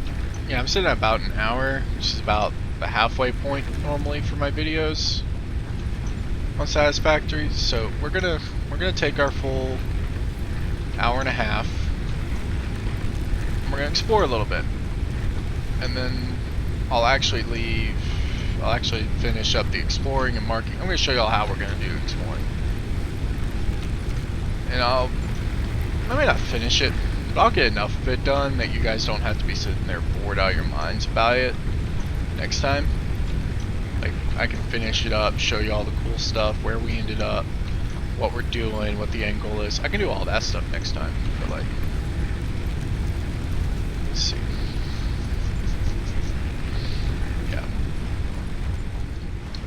Yeah, I'm sitting at about an hour, which is about the halfway point normally for my videos on Satisfactory. So we're gonna take our full hour and a half. And we're gonna explore a little bit, and then I'll actually finish up the exploring and marking. I'm gonna show y'all how we're gonna do exploring, and I may not finish it, but I'll get enough of it done that you guys don't have to be sitting there bored out of your minds about it next time. Like, I can finish it up, show you all the cool stuff, where we ended up, what we're doing, what the end goal is. I can do all that stuff next time, but like, let's see. Yeah.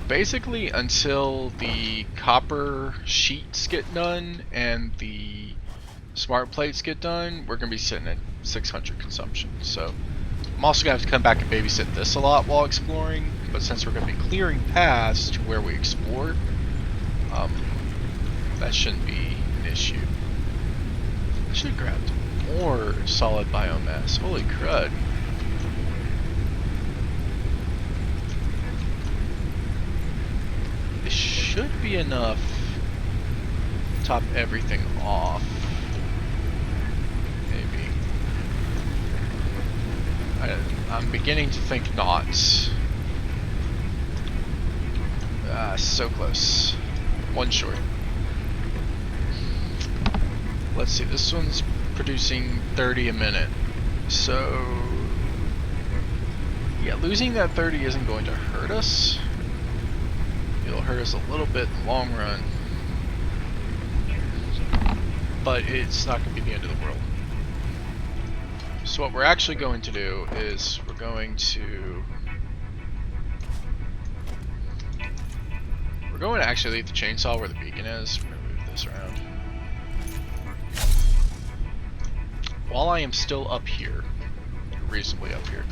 Basically, until the copper sheets get done and the smart plates get done, we're going to be sitting at 600 consumption. So I'm also going to have to come back and babysit this a lot while exploring, but since we're going to be clearing paths to where we explore, that shouldn't be an issue. I should have grabbed more solid biomass. Holy crud. This should be enough to top everything off. Maybe. I'm beginning to think not. So close. One short. Let's see, this one's producing 30 a minute. So, yeah, losing that 30 isn't going to hurt us. It'll hurt us a little bit in the long run. But it's not going to be the end of the world. So what we're actually going to do is we're going to actually leave the chainsaw where the beacon is. We're going to move this around. While I am still up here, reasonably up here.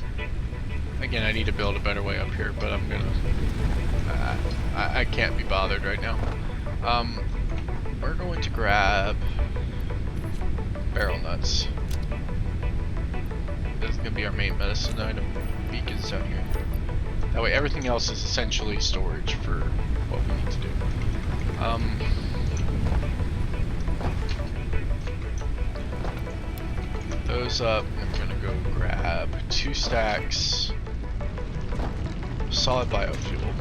Again, I need to build a better way up here, but I'm gonna. I can't be bothered right now. We're going to grab barrel nuts. This is gonna be our main medicine item. Beacons down here. That way, everything else is essentially storage for what we need to do. Those up, and we're gonna go grab 2 stacks solid biofuel.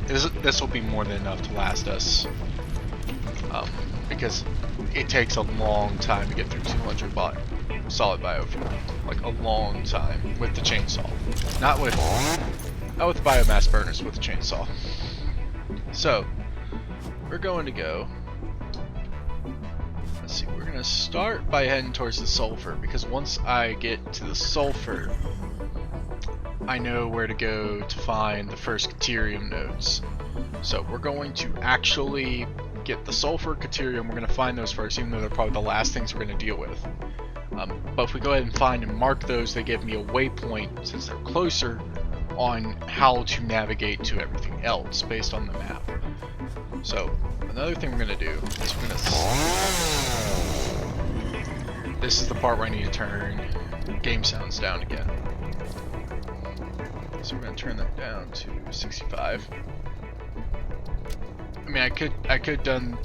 This will be more than enough to last us, because it takes a long time to get through 200 solid biofuel, like a long time with the chainsaw, not with the biomass burners, with the chainsaw. So we're going to go. Let's see, we're going to start by heading towards the sulfur, because once I get to the sulfur, I know where to go to find the first Caterium nodes. So we're going to actually get the sulfur, Caterium, we're going to find those first, even though they're probably the last things we're going to deal with. But if we go ahead and find and mark those, they give me a waypoint, since they're closer, on how to navigate to everything else based on the map. So another thing we're going to do is we're going to... This is the part where I need to turn game sounds down again. So we're going to turn that down to 65. I mean, I could done...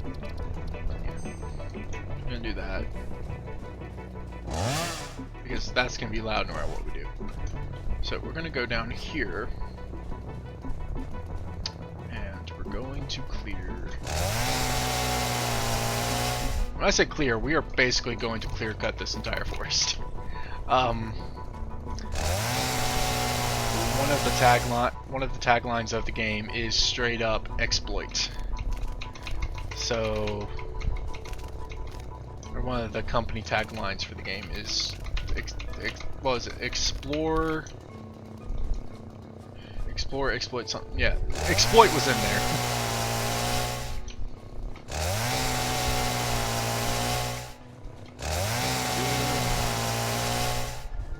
I'm going to do that. Because that's going to be loud no matter what we do. So we're going to go down here. And we're going to clear... When I say clear, we are basically going to clear cut this entire forest. One of the taglines of the game is straight up exploit. So, or one of the company taglines for the game is what was it? Explore, exploit something. Yeah, exploit was in there.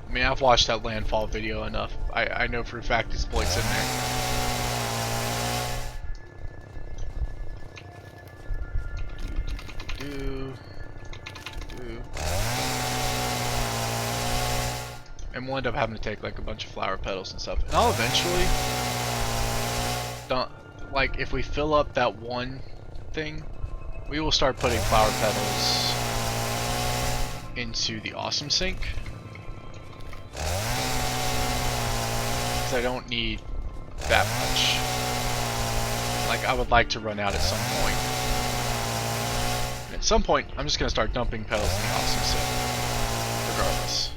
I mean, I've watched that landfall video enough. I know for a fact exploit's in there. And we'll end up having to take like a bunch of flower petals and stuff. And I'll eventually, like if we fill up that one thing, we will start putting flower petals into the awesome sink. Because I don't need that much. Like I would like to run out at some point. And at some point, I'm just going to start dumping petals in the awesome sink. Regardless.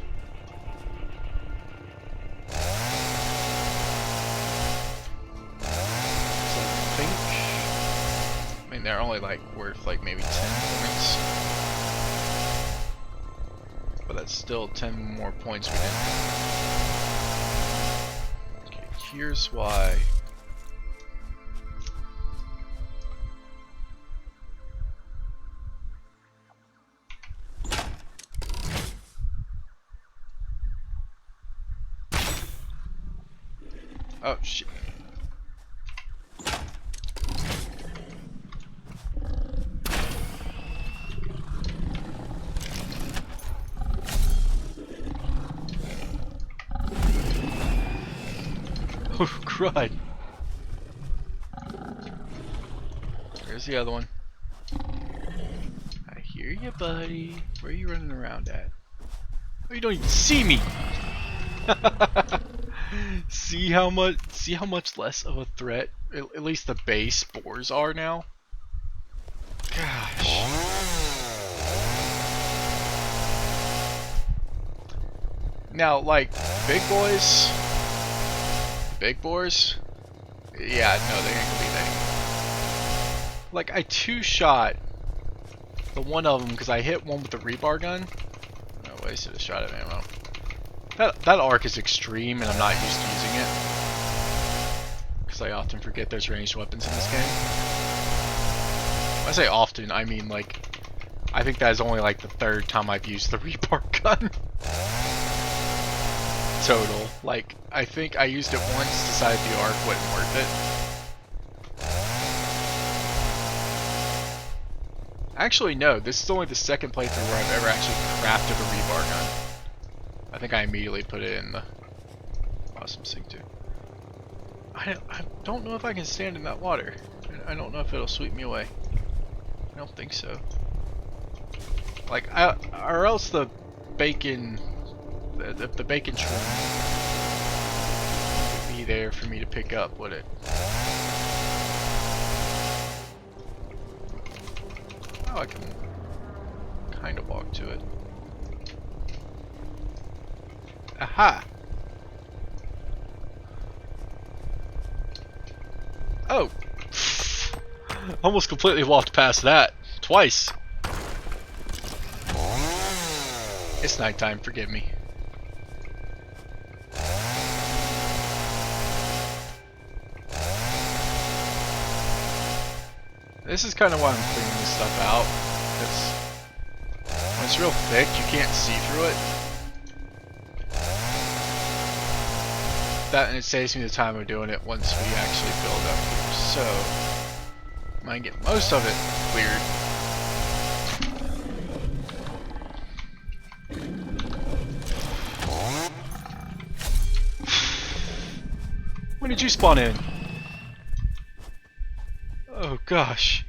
They're only like worth like maybe 10 points, but that's still 10 more points we didn't. Okay, here's why. Oh shit. Oh crud. There's the other one. I hear you, buddy. Where are you running around at? Oh, you don't even see me. See how much less of a threat at least the base spores are now? Gosh. Now, like, big boars, yeah, no, they ain't gonna be there. Like, I two-shot the one of them because I hit one with the rebar gun. I wasted a shot of ammo. That arc is extreme, and I'm not used to using it because I often forget there's ranged weapons in this game. When I say often, I mean like I think that is only like the third time I've used the rebar gun. Total. Like, I think I used it once, decided the arc wasn't worth it. Actually, no, this is only the second playthrough where I've ever actually crafted a rebar gun. I think I immediately put it in the awesome sink too. I don't know if I can stand in that water. I don't know if it'll sweep me away. I don't think so. Like, or else the bacon, the bacon shrimp would be there for me to pick up, would it? Oh, I can kind of walk to it. Aha! Oh! Almost completely walked past that. Twice. It's nighttime, forgive me. This is kind of why I'm cleaning this stuff out, because when it's real thick, you can't see through it. That, and it saves me the time of doing it once we actually build up here. So, I might get most of it cleared. When did you spawn in? Oh gosh.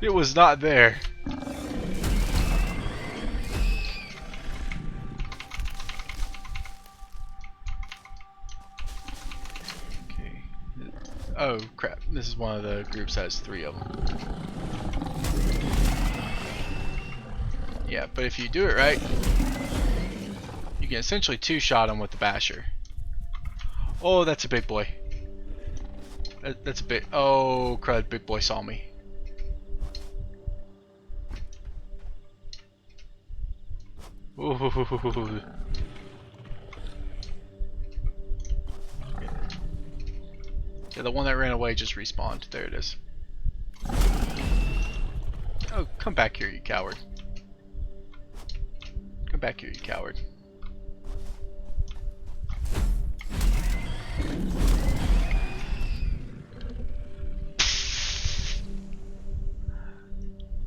It was not there. Okay. Oh crap. This is one of the groups that has 3 of them. Yeah, but if you do it right, you can essentially two-shot them with the basher. Oh, that's a big boy. That's a big... Oh, crud, big boy saw me. Ooh. Yeah, the one that ran away just respawned. There it is. Oh, come back here, you coward. Come back here, you coward.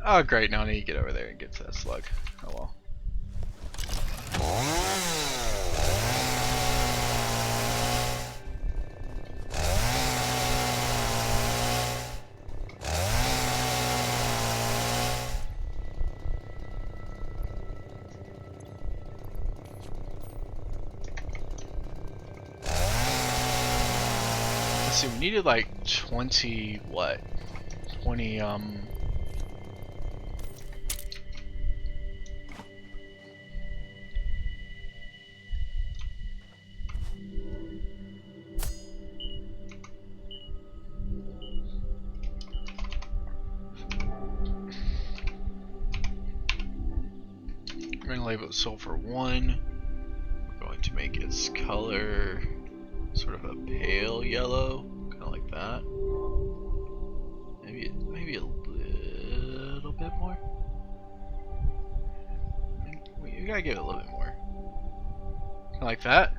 Oh great, now I need to get over there and get to that slug. Oh well. Let's see, we needed like 20, what? 20, we're going to label it sulfur 1. We're going to make its color sort of a pale yellow, kind of like that. Maybe a little bit more. You gotta give it a little bit more. Kind of like that.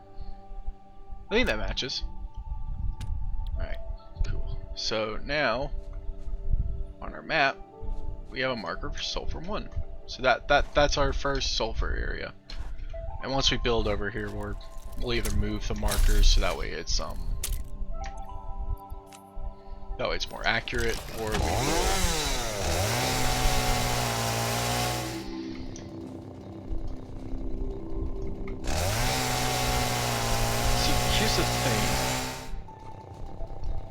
I think that matches. Alright, cool. So now, on our map, we have a marker for sulfur 1. So that's our first sulfur area. And once we build over here, we'll either move the markers so that way it's more accurate, or we will. See, here's the thing.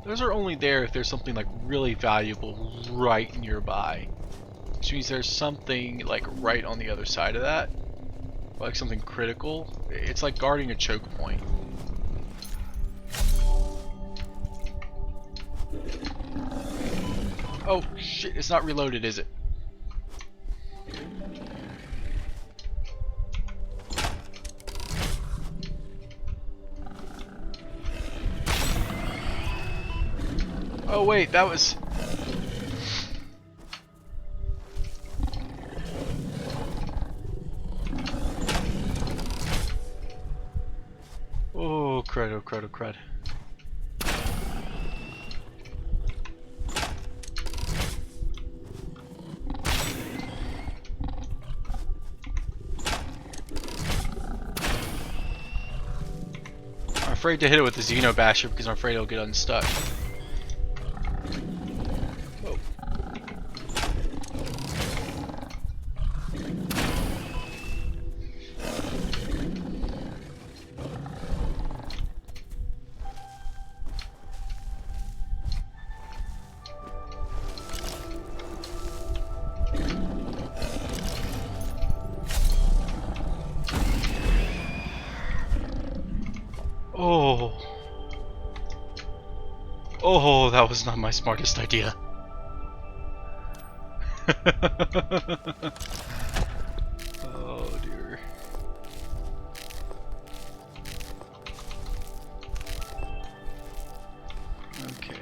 Those are only there if there's something like really valuable right nearby. Which means there's something like right on the other side of that. Like something critical. It's like guarding a choke point. Oh shit, it's not reloaded, is it? Oh wait, that was... Oh crud, oh crud, oh crud. I'm afraid to hit it with the Xeno Basher because I'm afraid it'll get unstuck. Whoa. Oh. Oh, that was not my smartest idea. Oh dear. Okay.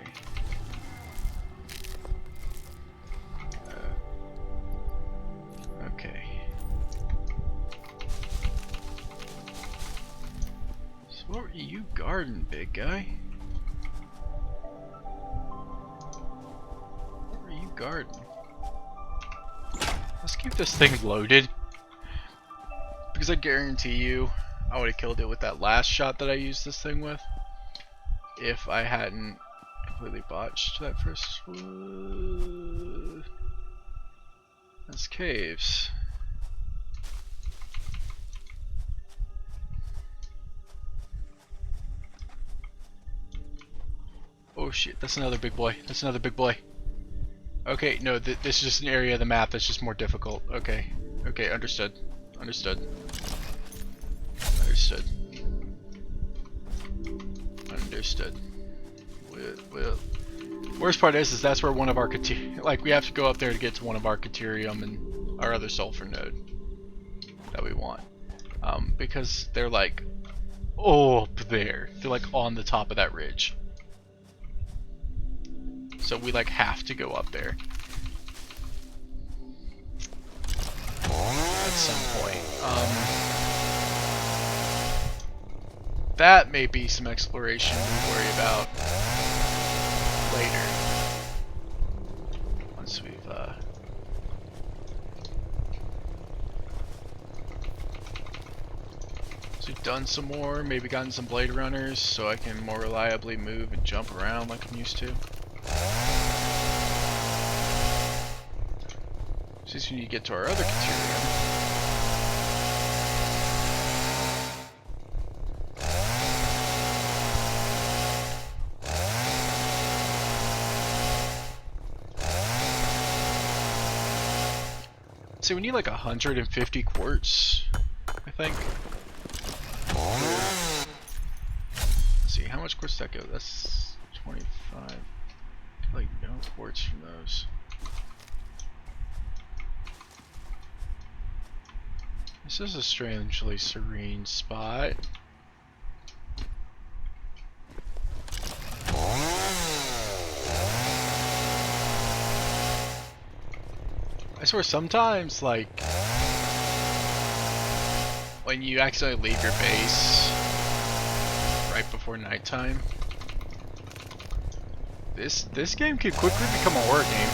Okay. So what were you guarding, big guy? What were you guarding? Let's keep this thing loaded. Because I guarantee you, I would have killed it with that last shot that I used this thing with. If I hadn't completely botched that first one. That's caves. Oh shit, that's another big boy. That's another big boy. Okay, no, this is just an area of the map that's just more difficult. Okay. Okay, understood. Understood. Understood. Understood. Well, worst part is that's where one of our like we have to go up there to get to one of our Caterium and our other sulfur node that we want. Because they're like up there. They're like on the top of that ridge. So we like have to go up there at some point. That may be some exploration we worry about later. Once we've done some more, maybe gotten some Blade Runners so I can more reliably move and jump around like I'm used to. Since we need to get to our other Caterium. See, we need like 150 quartz, I think. Let's see, how much quartz did that go? That's 25. Like, no quartz from those. This is a strangely serene spot. I swear sometimes, like, when you accidentally leave your base right before nighttime. This game could quickly become a horror game.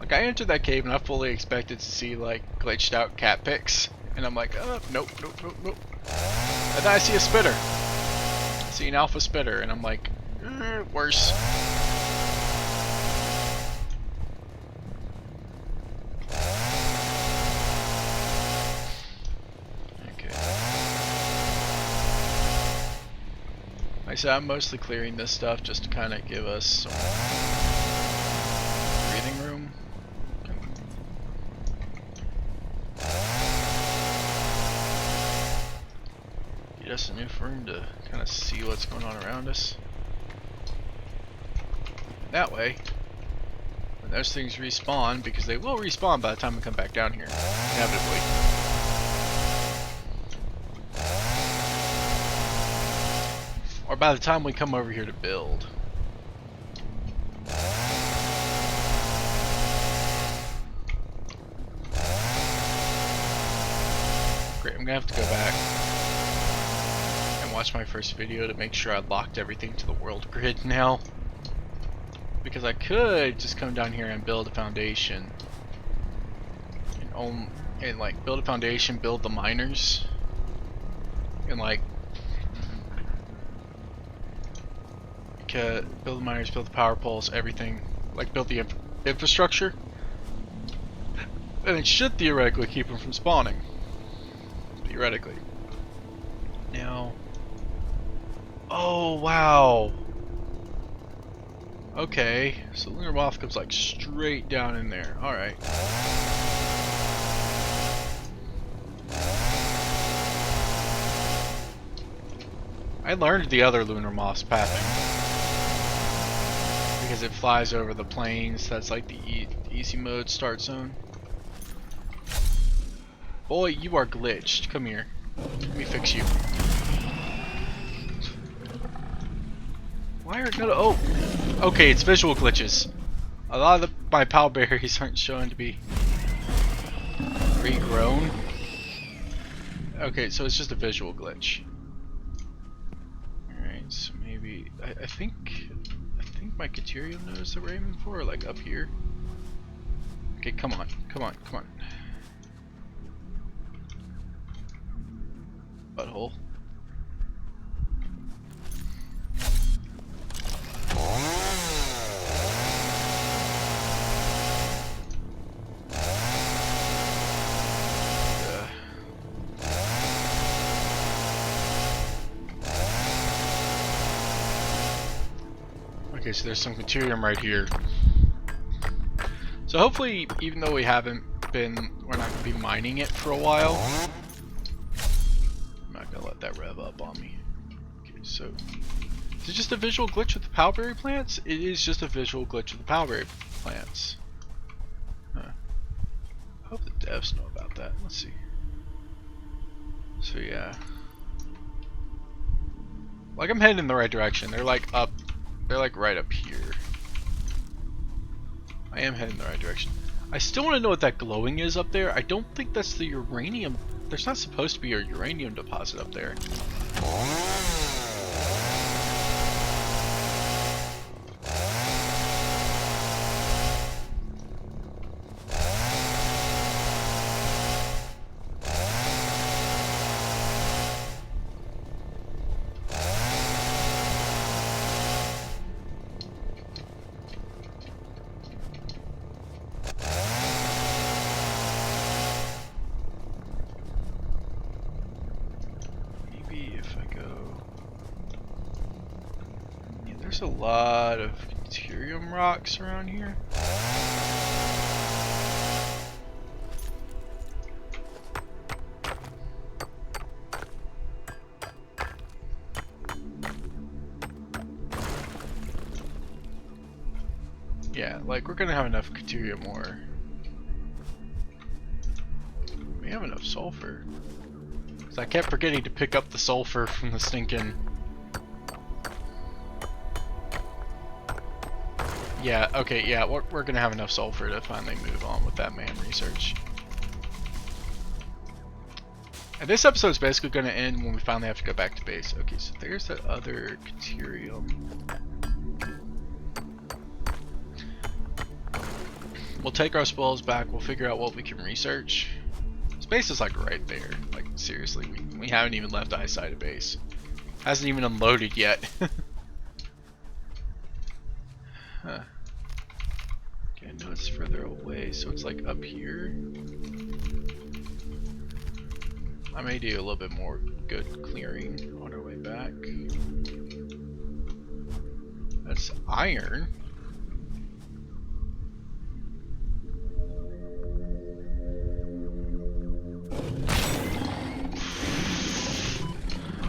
Like, I entered that cave and I fully expected to see like glitched out cat pics, and I'm like, oh, nope. And then I see a spitter. I see an alpha spitter, and I'm like, worse. Okay. Like I said, I'm mostly clearing this stuff just to kind of give us some breathing room. Get us enough room to kind of see what's going on around us. That way, when those things respawn, because they will respawn by the time we come back down here, inevitably. Or by the time we come over here to build. Great, I'm gonna have to go back and watch my first video to make sure I locked everything to the world grid now. Because I could just come down here and build a foundation. And like build a foundation, build the miners. And like build the miners, build the power poles, everything. Like build the infrastructure. And it should theoretically keep them from spawning. Theoretically. Now. Oh wow. Okay, so lunar moth comes like straight down in there. Alright. I learned the other lunar moth's pathing. Because it flies over the plains. That's like the easy mode start zone. Boy, you are glitched. Come here. Let me fix you. Why are no? Oh, okay. It's visual glitches. A lot of my pal berries aren't showing to be regrown. Okay, so it's just a visual glitch. All right, so maybe I think my Caterium knows that we're aiming for, like up here. Okay, come on. Butthole. Okay, so there's some Caterium right here. So hopefully, even though we're not going to be mining it for a while. I'm not going to let that rev up on me. Okay, so is it just a visual glitch with the powberry plants? It is just a visual glitch with the powberry plants. Huh. I hope the devs know about that. Let's see. So yeah. Like, I'm heading in the right direction. They're like up. They're like right up here. I am heading in the right direction. I still want to know what that glowing is up there. I don't think that's the uranium. There's not supposed to be a uranium deposit up there. There's a lot of Caterium rocks around here. Yeah, like we're gonna have enough Caterium ore. We have enough sulfur. So I kept forgetting to pick up the sulfur from the stinking Yeah, okay, yeah, we're gonna have enough sulfur to finally move on with that man research. And this episode's basically gonna end when we finally have to go back to base. Okay, so there's that other Caterium. We'll take our spoils back, we'll figure out what we can research. Space is like right there. Like seriously, we haven't even left eyesight of base. Hasn't even unloaded yet. Huh. Okay, I know it's further away, so it's like up here. I may do a little bit more good clearing on our way back. That's iron.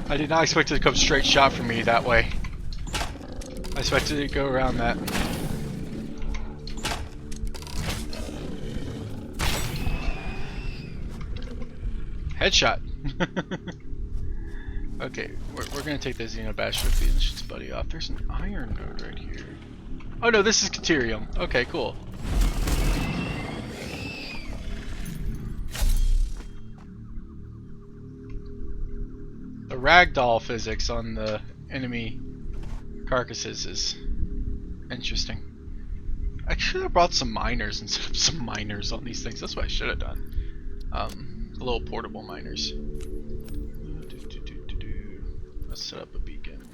I did not expect it to come straight shot from me that way. I expected it to go around that. Headshot. Okay, we're gonna take the Xenobash with the Ancient's buddy off. There's an iron node right here. Oh no, this is Caterium. Okay, cool. The ragdoll physics on the enemy carcasses is interesting. I should have brought some miners instead of some miners on these things. That's what I should have done. The little portable miners. Let's set up a beacon.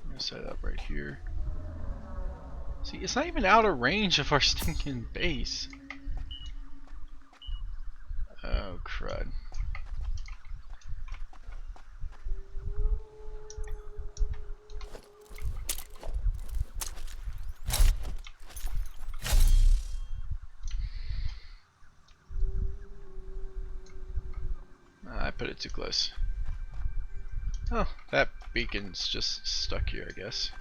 I'm gonna set it up right here. See, it's not even out of range of our stinking base. Oh, crud. I put it too close. Oh, that beacon's just stuck here, I guess.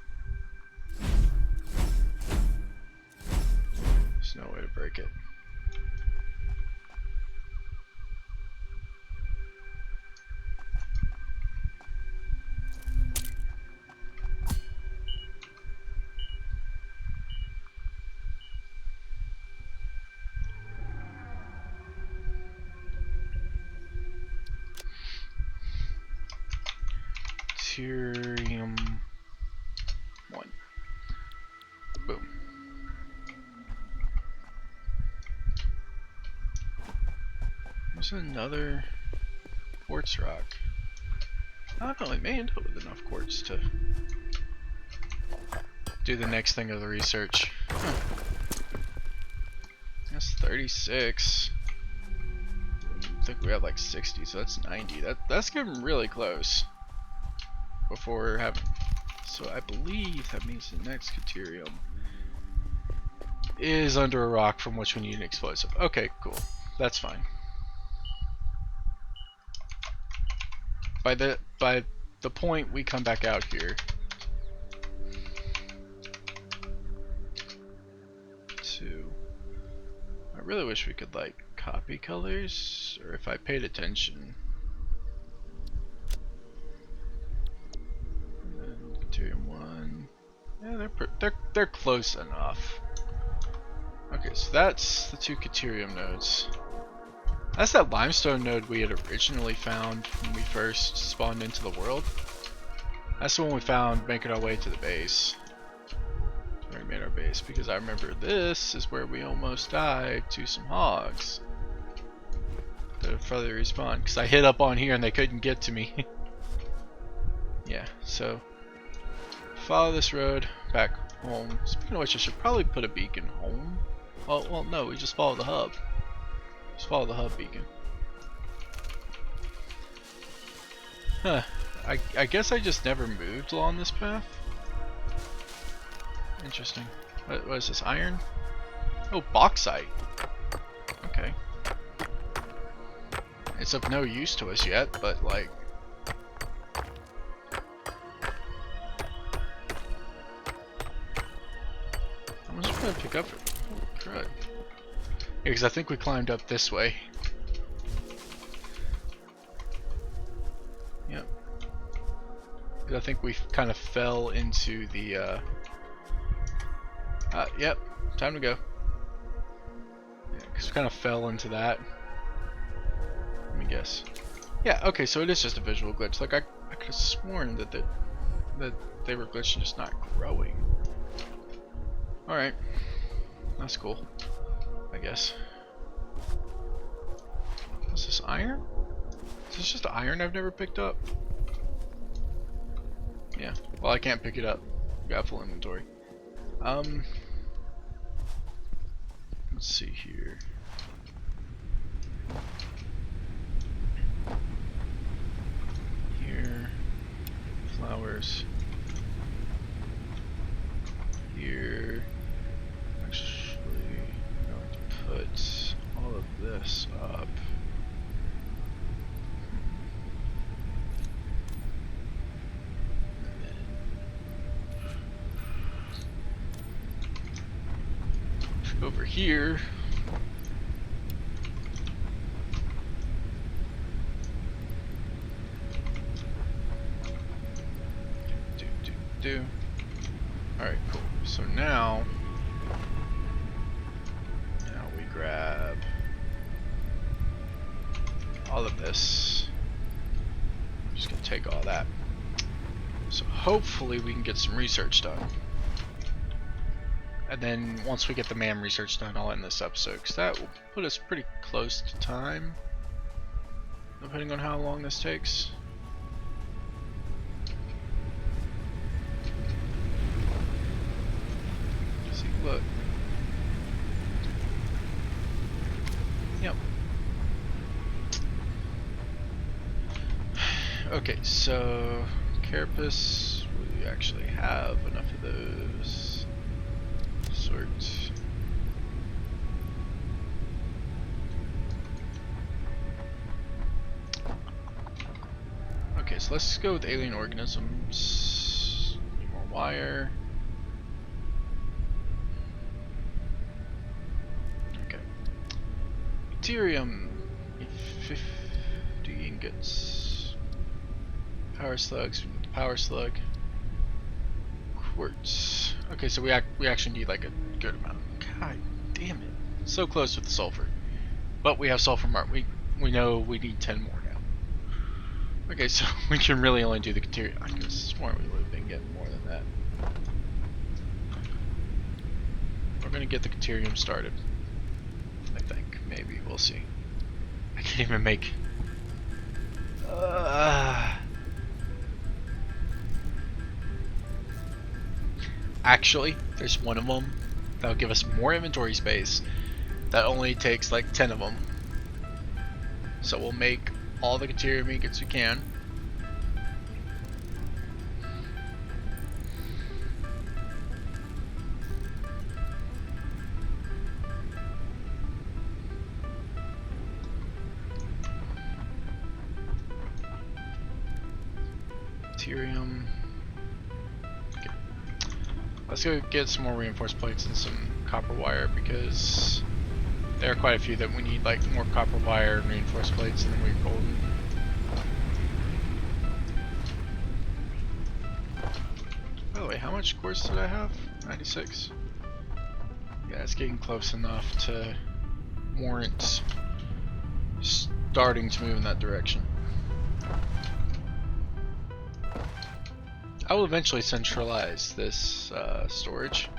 There's no way to break it. Deuterium 1. Boom. There's another quartz rock. I don't know, it may end up with enough quartz to do the next thing of the research. Huh. That's 36. I think we have like 60, so that's 90. That's getting really close. Before having, so I believe that means the next Caterium is under a rock from which we need an explosive. Okay, cool. That's fine. By the point we come back out here to, I really wish we could like copy colors, or if I paid attention. Deuterium 1. Yeah, they're close enough. Okay, so that's the two Caterium nodes. That's that limestone node we had originally found when we first spawned into the world. That's the one we found making our way to the base. Where we made our base, because I remember this is where we almost died to some hogs. To further respawn, because I hit up on here and they couldn't get to me. Yeah, so follow this road back home. Speaking of which, I should probably put a beacon home. Oh, well, no, we just follow the hub. Just follow the hub beacon. Huh. I guess I just never moved along this path. Interesting. What is this? Iron? Oh, bauxite. Okay. It's of no use to us yet, but like, I'm just gonna pick up. Oh, crud. Yeah, because I think we climbed up this way. Yep. I think we kind of fell into the Yep, time to go. Yeah, because we kind of fell into that. Let me guess. Yeah, okay, so it is just a visual glitch. Like, I could have sworn that they were glitching, just not growing. Alright. That's cool, I guess. Is this iron? Is this just iron I've never picked up? Yeah, well, I can't pick it up. Got full inventory. Let's see here. Here, flowers. Here, actually, I'm going to put all of this up. Over here, do. Alright, cool. So now we grab all of this. I'm just gonna take all that. So hopefully we can get some research done. And then once we get the MAM research done, I'll end this episode, because that will put us pretty close to time, depending on how long this takes. See, look. Yep. Okay, so carapace, we actually have enough of those. Sorts. Okay, so let's go with alien organisms. Need more wire. Okay. Deuterium. 50 ingots. Power slugs. Power slug. Quartz. Okay, so we actually need like a good amount. God damn it! So close with the sulfur, but we have sulfur mark. We know we need 10 more now. Okay, so we can really only do the deuterium. I could have sworn we would have been getting more than that. We're gonna get the deuterium started. I think maybe we'll see. I can't even make. Actually, there's one of them that'll give us more inventory space. That only takes like 10 of them. So we'll make all the deuterium ingots we can. Deuterium. Let's go get some more reinforced plates and some copper wire, because there are quite a few that we need, like more copper wire and reinforced plates, and then we're golden. By the way, how much quartz did I have? 96. Yeah, it's getting close enough to warrant starting to move in that direction. I will eventually centralize this storage,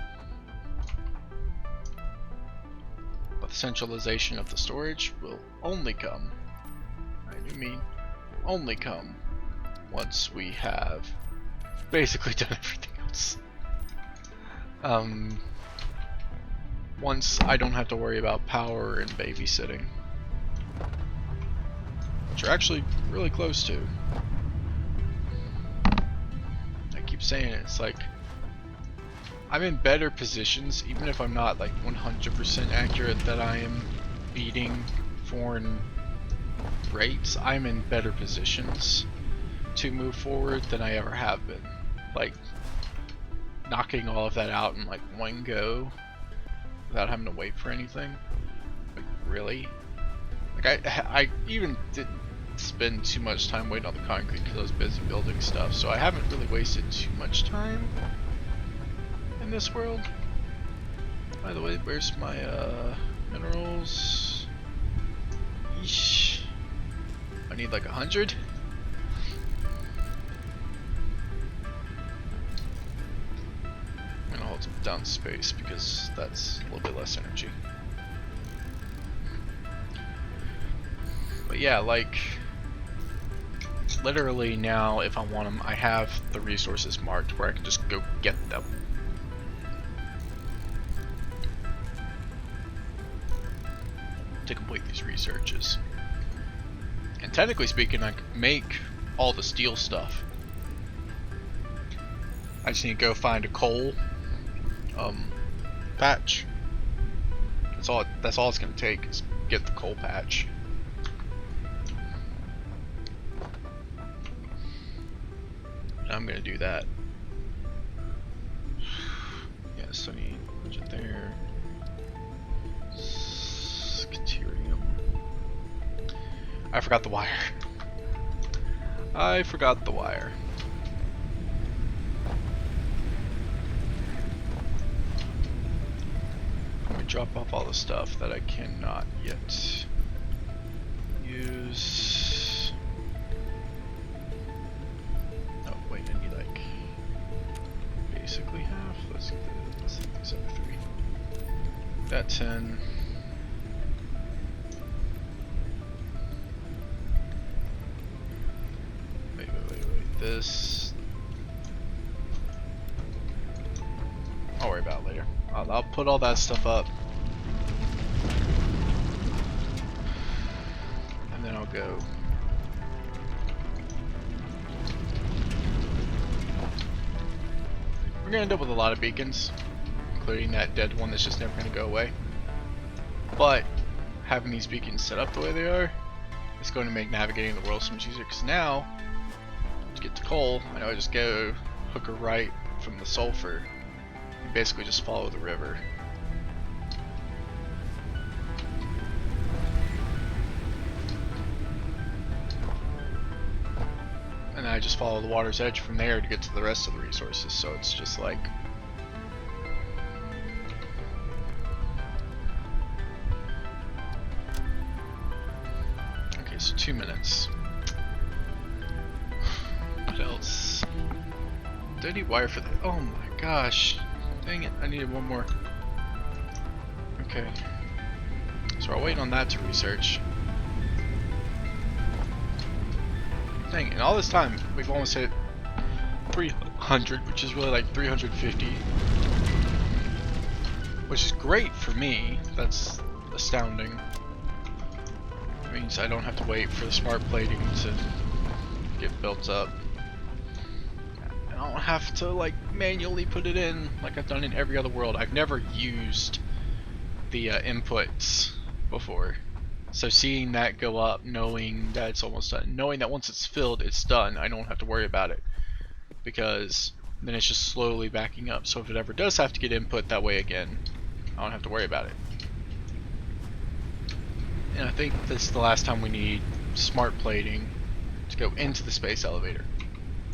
but the centralization of the storage will only come, I do mean only come, once we have basically done everything else. Once I don't have to worry about power and babysitting, which are actually really close to. Saying it, it's like I'm in better positions, even if I'm not like 100% accurate that I am beating foreign rates. I'm in better positions to move forward than I ever have been. Like knocking all of that out in like one go without having to wait for anything. Like really? Like I even didn't spend too much time waiting on the concrete because I was busy building stuff, so I haven't really wasted too much time in this world. By the way, where's my minerals? Yeesh. I need like 100. I'm gonna hold down space because that's a little bit less energy. But yeah, like literally now, if I want them, I have the resources marked where I can just go get them. To complete these researches. And technically speaking, I could make all the steel stuff. I just need to go find a coal patch. That's all it's gonna take is get the coal patch. And I'm gonna do that. Yes, I need 100 there. I forgot the wire. I forgot the wire. Let me drop off all the stuff that I cannot yet use. Oh wait, I need like basically half. Let's get these other 3. That 10. This I'll worry about later. I'll put all that stuff up and then I'll go. We're gonna end up with a lot of beacons, including that dead one that's just never gonna go away. But having these beacons set up the way they are is going to make navigating the world so much easier, because now to get to coal, I know I just go hook a right from the sulfur and basically just follow the river. And then I just follow the water's edge from there to get to the rest of the resources, so it's just like okay, so 2 minutes. What else? Do I need wire for that? Oh my gosh. Dang it, I needed one more. Okay. So I'll wait on that to research. Dang it, and all this time we've almost hit 300, which is really like 350. Which is great for me. That's astounding. It means I don't have to wait for the smart plating to get built up. I don't have to like manually put it in like I've done in every other world. I've never used the inputs before, so seeing that go up, knowing that it's almost done, knowing that once it's filled it's done, I don't have to worry about it, because then it's just slowly backing up. So if it ever does have to get input that way again, I don't have to worry about it. And I think this is the last time we need smart plating to go into the space elevator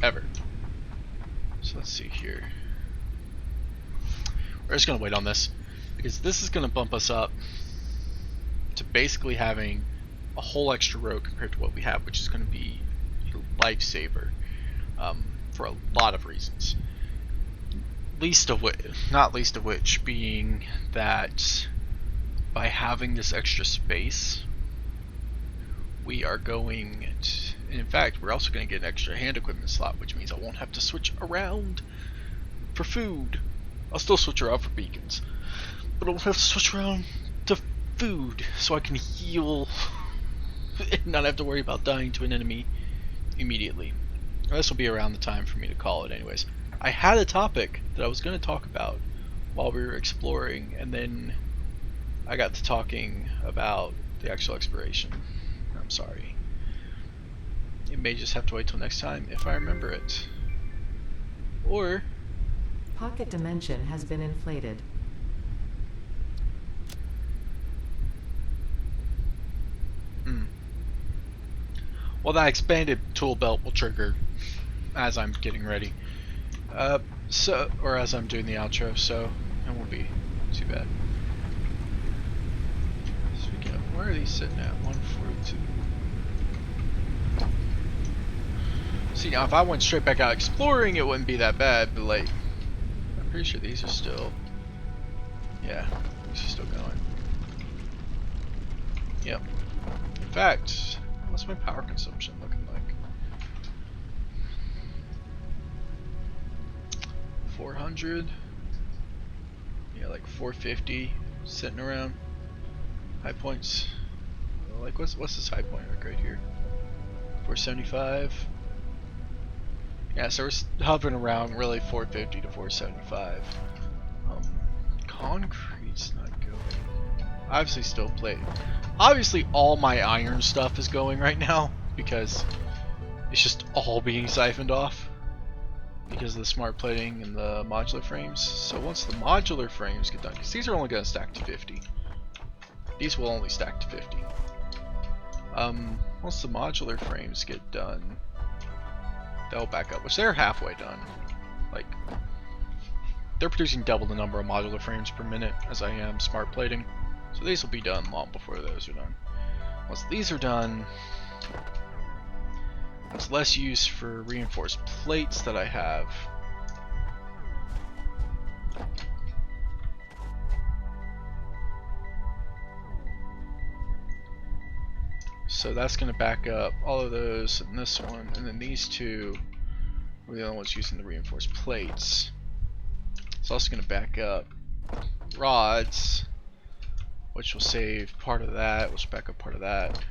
ever. So let's see here. We're just going to wait on this, because this is going to bump us up to basically having a whole extra row compared to what we have, which is going to be a lifesaver for a lot of reasons. Not least of which being that by having this extra space, we are going to, and in fact, we're also going to get an extra hand equipment slot, which means I won't have to switch around for food. I'll still switch around for beacons, but I won't have to switch around to food, so I can heal and not have to worry about dying to an enemy immediately. Now, this will be around the time for me to call it anyways. I had a topic that I was going to talk about while we were exploring, and then I got to talking about the actual exploration. I'm sorry. It may just have to wait till next time if I remember it. Or Pocket dimension has been inflated. well, that expanded tool belt will trigger as I'm getting ready. Or as I'm doing the outro, so it won't be Too bad. Speaking of, where are these sitting at? 142. See, now if I went straight back out exploring, it wouldn't be that bad, but like, I'm pretty sure these are still, yeah, these are still going. Yep. In fact, what's my power consumption looking like? 400? Yeah, like 450 sitting around. High points. Like, what's this high point right here? 475. Yeah, so we're hovering around really 450 to 475. Concrete's not going. Obviously, still plate. Obviously, all my iron stuff is going right now because it's just all being siphoned off because of the smart plating and the modular frames. So once the modular frames get done, because these are only going to stack to 50. These will only stack to 50. Once the modular frames get done, they'll back up, which they're halfway done. Like, they're producing double the number of modular frames per minute as I am smart plating. So these will be done long before those are done. Once these are done, there's less use for reinforced plates that I have. So that's going to back up all of those and this one, and then these two are the only ones using the reinforced plates. It's also going to back up rods, which will save part of that, which will back up part of that.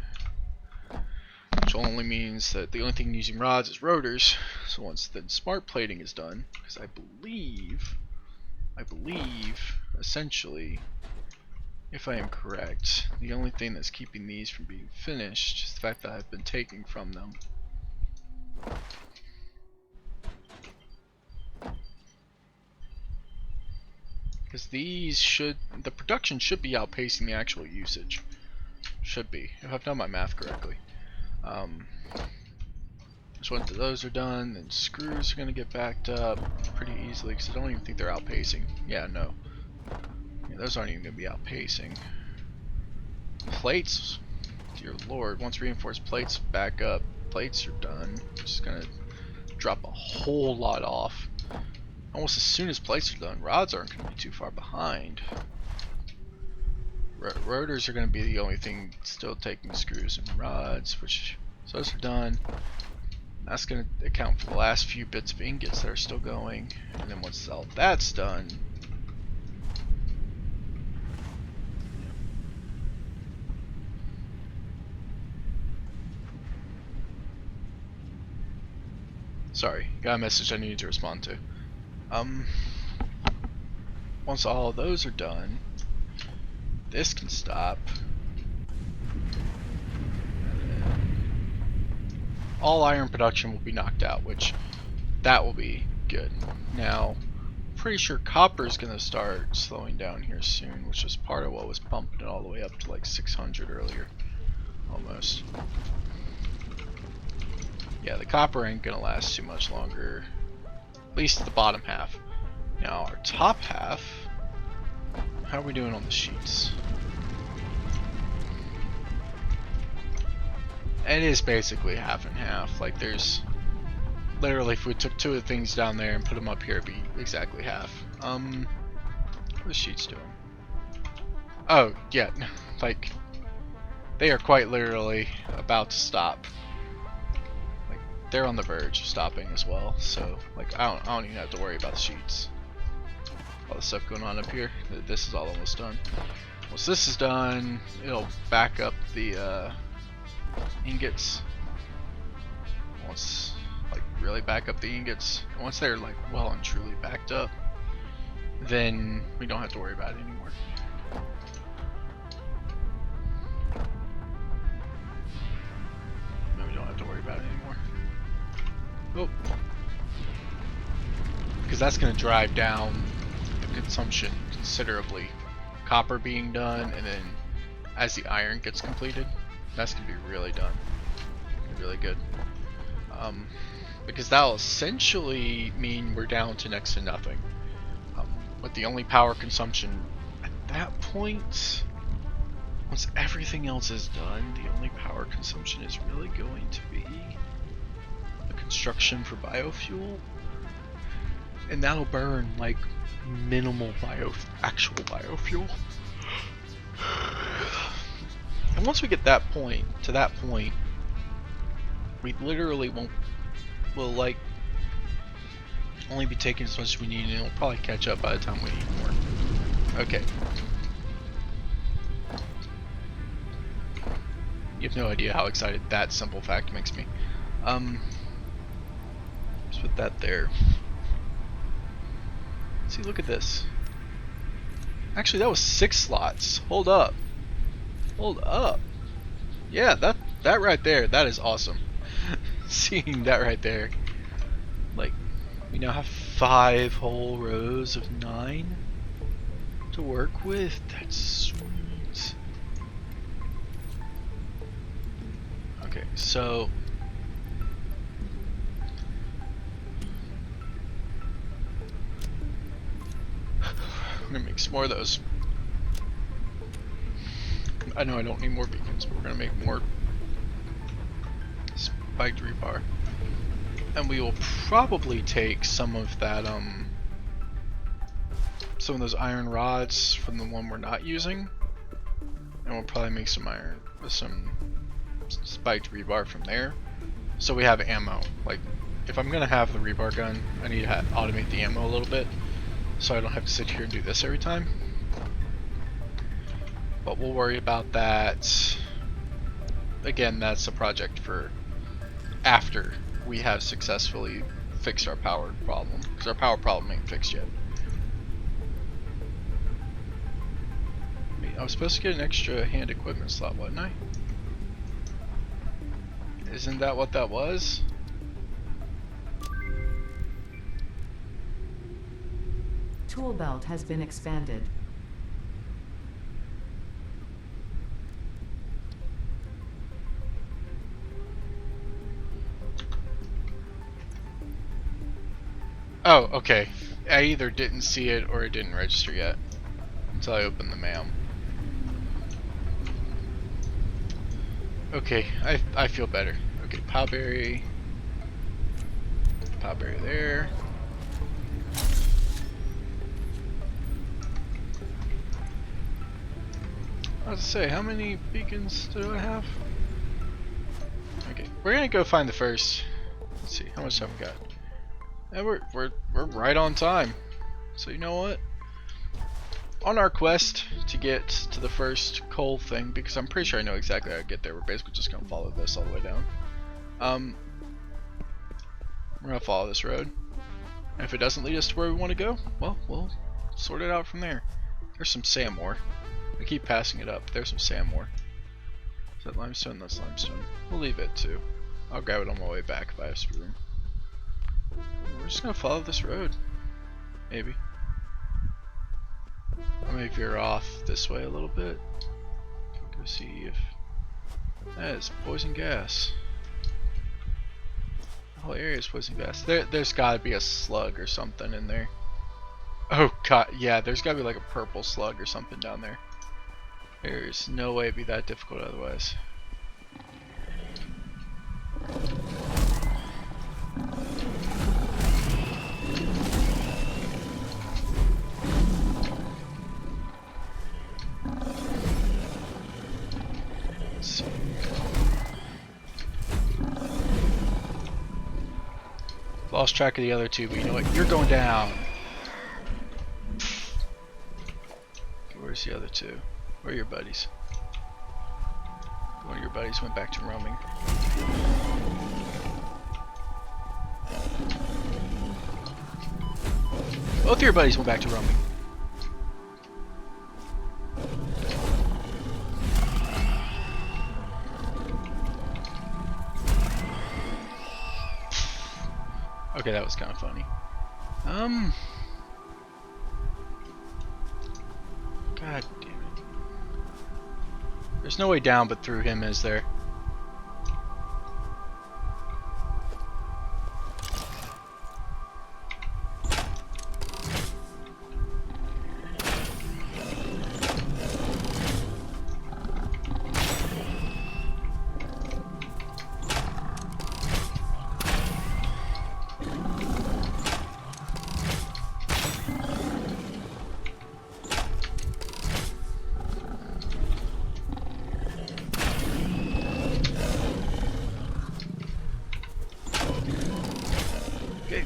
Which only means that the only thing using rods is rotors. So once the smart plating is done, because I believe, essentially, if I am correct, the only thing that's keeping these from being finished is the fact that I've been taking from them. Because the production should be outpacing the actual usage. Should be, if I've done my math correctly. So once those are done, then screws are going to get backed up pretty easily because I don't even think they're outpacing. Yeah, no. Yeah, those aren't even going to be outpacing. Plates, dear lord, once reinforced plates back up, plates are done. It's just going to drop a whole lot off. Almost as soon as plates are done, rods aren't going to be too far behind. Rotors are going to be the only thing still taking screws and rods, which, so those are done. That's going to account for the last few bits of ingots that are still going. And then once all that's done, sorry, got a message I needed to respond to. Once all of those are done, this can stop. All iron production will be knocked out, which that will be good. Now, pretty sure copper is going to start slowing down here soon, which is part of what was pumping it all the way up to like 600 earlier, almost. Yeah, the copper ain't going to last too much longer, at least the bottom half. Now, our top half, how are we doing on the sheets? It is basically half and half. Like, there's literally, if we took two of the things down there and put them up here, it'd be exactly half. What are the sheets doing? Oh, yeah, like, they are quite literally about to stop. Like, they're on the verge of stopping as well. So, like, I don't even have to worry about the sheets. All the stuff going on up here. This is all almost done. Once this is done, it'll back up the ingots. Once, like, really back up the ingots. Once they're like well and truly backed up, then we don't have to worry about it anymore. No, we don't have to worry about it anymore. Oh, because that's going to drive down the consumption considerably. Copper being done, and then as the iron gets completed, that's going to be really done. Really good. Because that'll essentially mean we're down to next to nothing. With the only power consumption that point, once everything else is done, the only power consumption is really going to be the construction for biofuel. And that'll burn like minimal actual biofuel. And once we get to that point, we literally will like only be taking as much as we need, and it'll probably catch up by the time we need more. Okay. You have no idea how excited that simple fact makes me. Let's put that there. See, look at this. Actually, that was 6 slots. Hold up. Hold up. Yeah, that right there, that is awesome. Seeing that right there. Like, we now have 5 whole rows of 9 to work with. That's sweet. Okay, so I'm gonna make some more of those. I know I don't need more beacons, but we're gonna make more spiked rebar. And we will probably take some of that, some of those iron rods from the one we're not using, and we'll probably make some spiked rebar from there, so we have ammo. Like, if I'm gonna have the rebar gun, I need to automate the ammo a little bit, so I don't have to sit here and do this every time. But we'll worry about that. Again, that's a project for after we have successfully fixed our power problem, because our power problem ain't fixed yet. Wait, I was supposed to get an extra hand equipment slot, wasn't I? Isn't that what that was? Tool belt has been expanded. Oh, okay. I either didn't see it or it didn't register yet until I opened the mail. Okay, I feel better. Okay, powberry there. I was to say, how many beacons do I have? Okay, we're gonna go find the first. Let's see, how much have we got? And we're right on time. So you know what? On our quest to get to the first coal thing, because I'm pretty sure I know exactly how to get there. We're basically just gonna follow this all the way down. We're gonna follow this road. And if it doesn't lead us to where we want to go, well, we'll sort it out from there. There's some sand ore. I keep passing it up. There's some sand ore. Is that limestone? That's limestone. We'll leave it too. I'll grab it on my way back if I have some room. We're just gonna follow this road. Maybe. I may veer off this way a little bit. Go see if that is poison gas. The whole area is poison gas. There's gotta be a slug or something in there. Oh god, yeah, there's gotta be like a purple slug or something down there. There's no way it'd be that difficult otherwise. Lost track of the other two, but you know what? You're going down. Where's the other two? Where are your buddies? One of your buddies went back to roaming. Both of your buddies went back to roaming. Okay, that was kind of funny. God damn it. There's no way down but through him, is there? Okay.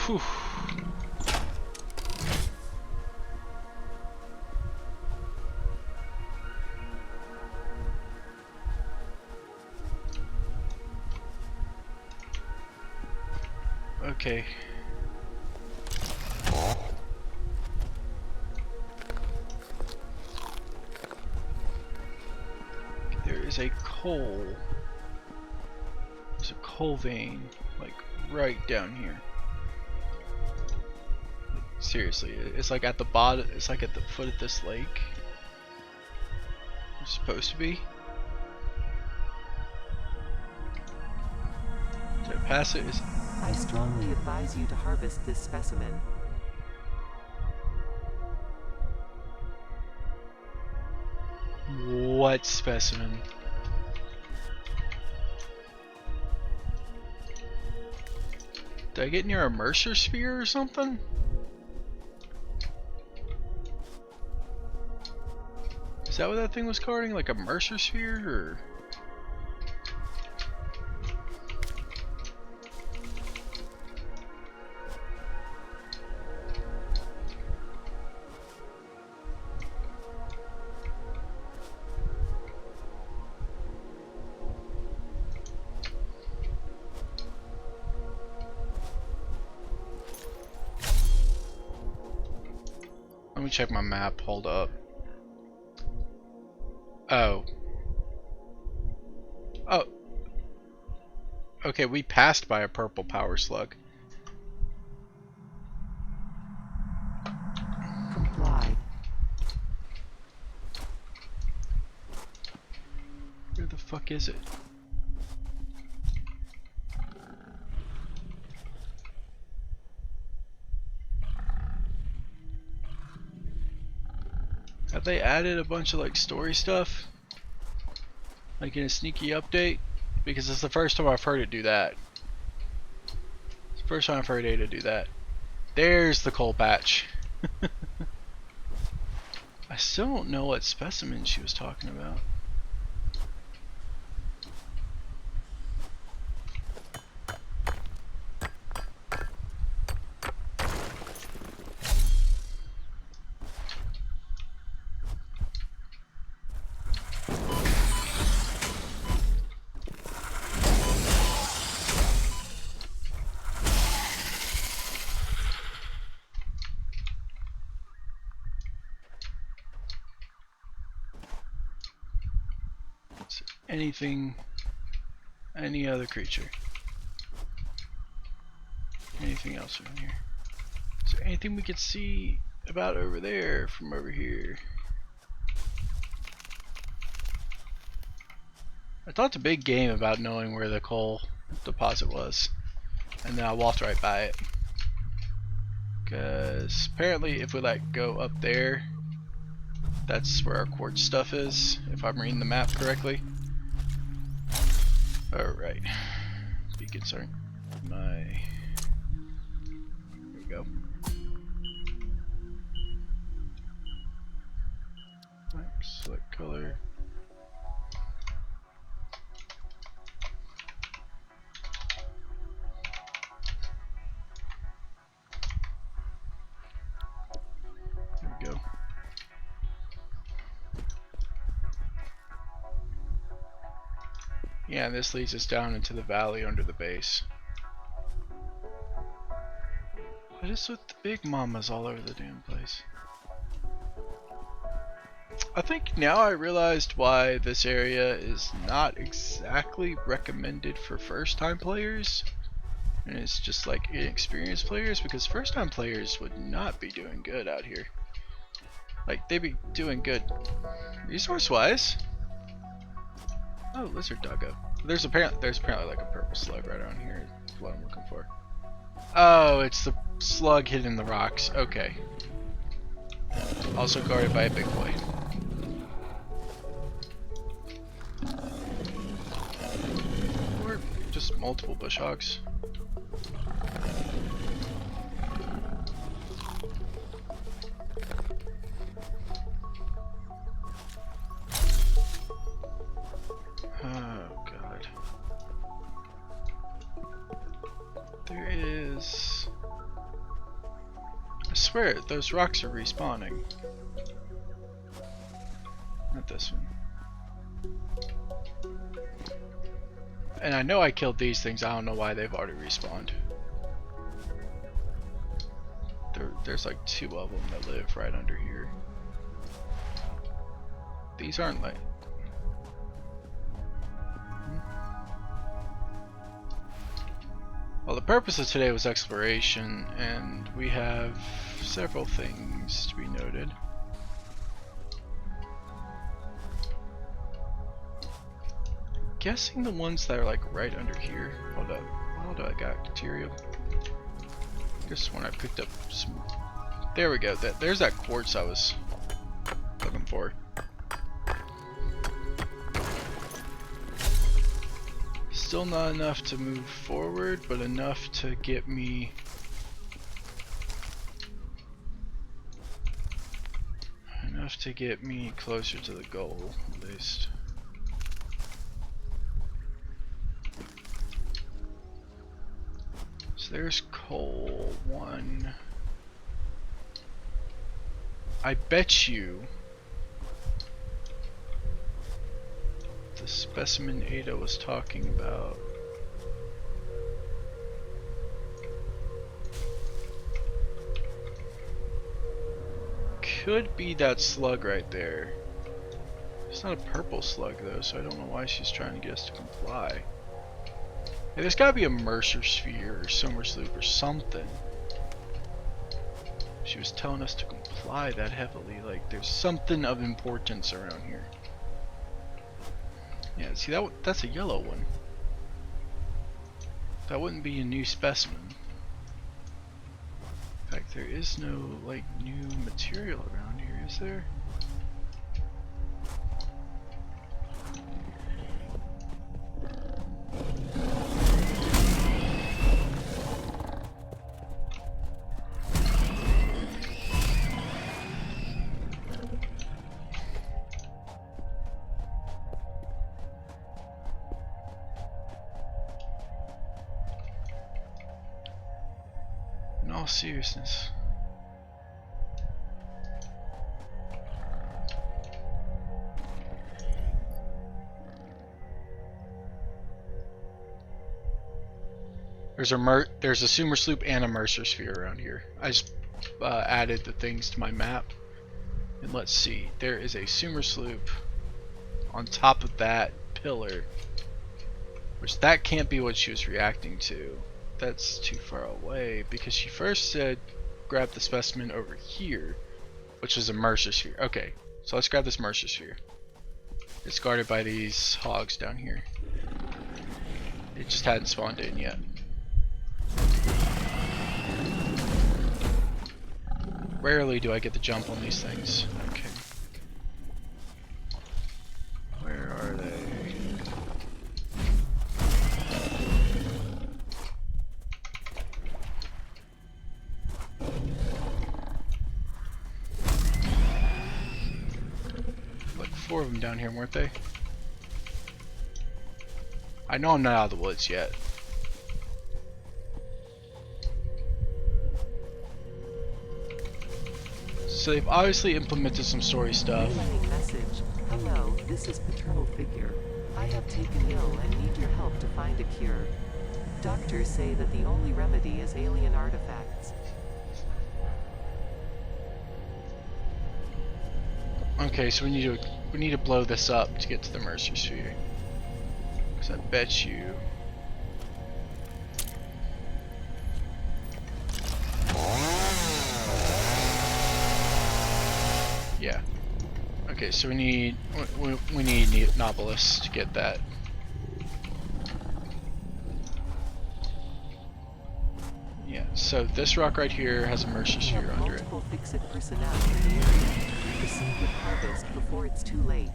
Whew. Okay. There is a coal. There's a coal vein, like right down here. Seriously, it's like at the bottom. It's like at the foot of this lake. It's supposed to be. Did I pass it? I strongly advise you to harvest this specimen. What specimen? Did I get near a Mercer sphere or something? Is that what that thing was guarding? Like a Mercer sphere? Or... Let me check my map, hold up. Oh. Oh. Okay, we passed by a purple power slug. Comply. Where the fuck is it? Have they added a bunch of like story stuff? Like in a sneaky update? Because it's the first time I've heard it do that. It's the first time I've heard Ada do that. There's the coal patch. I still don't know what specimen she was talking about. Anything, any other creature, anything else around here? Is there anything we could see about over there from over here? I thought the big game about knowing where the coal deposit was, and then I walked right by it. Because apparently if we like go up there, that's where our quartz stuff is, if I'm reading the map correctly. Alright. Beacons aren't my... Here we go. Select color. There we go. Yeah, this leads us down into the valley under the base. What is with the big mamas all over the damn place? I think now I realized why this area is not exactly recommended for first time players. And it's just like inexperienced players, because first time players would not be doing good out here. Like, they'd be doing good resource wise. Oh, lizard doggo. There's apparently like a purple slug right around here. Is what I'm looking for. Oh, it's the slug hidden in the rocks. Okay. Also guarded by a big boy. Or just multiple bush hogs. Oh god. swear those rocks are respawning. Not this one. And I know I killed these things. I don't know why they've already respawned. There's like 2 of them that live right under here. These aren't like... Well, the purpose of today was exploration, and we have several things to be noted. Guessing the ones that are like right under here. Hold up. How do I got material? This one I picked up some. There we go. There's that quartz I was looking for. Still not enough to move forward, but enough to get me closer to the goal, at least. So there's coal 1. I bet you the specimen Ada was talking about could be that slug right there. It's not a purple slug though, so I don't know why she's trying to get us to comply. Hey, there's gotta be a Mercer sphere or Summer Sloop or something. She was telling us to comply that heavily, like there's something of importance around here. Yeah, see that's a yellow one. That wouldn't be a new specimen. In fact, there is no like new material around here, is there? In all seriousness. There's a Sumer Sloop and a Mercer sphere around here. I just added the things to my map. And let's see. There is a Sumer Sloop on top of that pillar. Which that can't be what she was reacting to. That's too far away because she first said grab the specimen over here, which is a Mercer sphere. Okay, so let's grab this Mercer sphere. It's guarded by these hogs down here. It just hadn't spawned in yet. Rarely do I get the jump on these things. Okay. Where are they? Like 4 of them down here, weren't they? I know I'm not out of the woods yet. So they've obviously implemented some story stuff. Relaying message. Hello, this is Paternal Figure. I have taken ill and need your help to find a cure. Doctors say that the only remedy is alien artifacts. Okay, so we need to blow this up to get to the Mercer sphere. Because I bet you. Yeah. Okay, so we need Nobilis to get that. Yeah. So this rock right here has a Mercer sphere under it. Multiple Fix-It personnel in the area. Proceed with harvest before it's too late.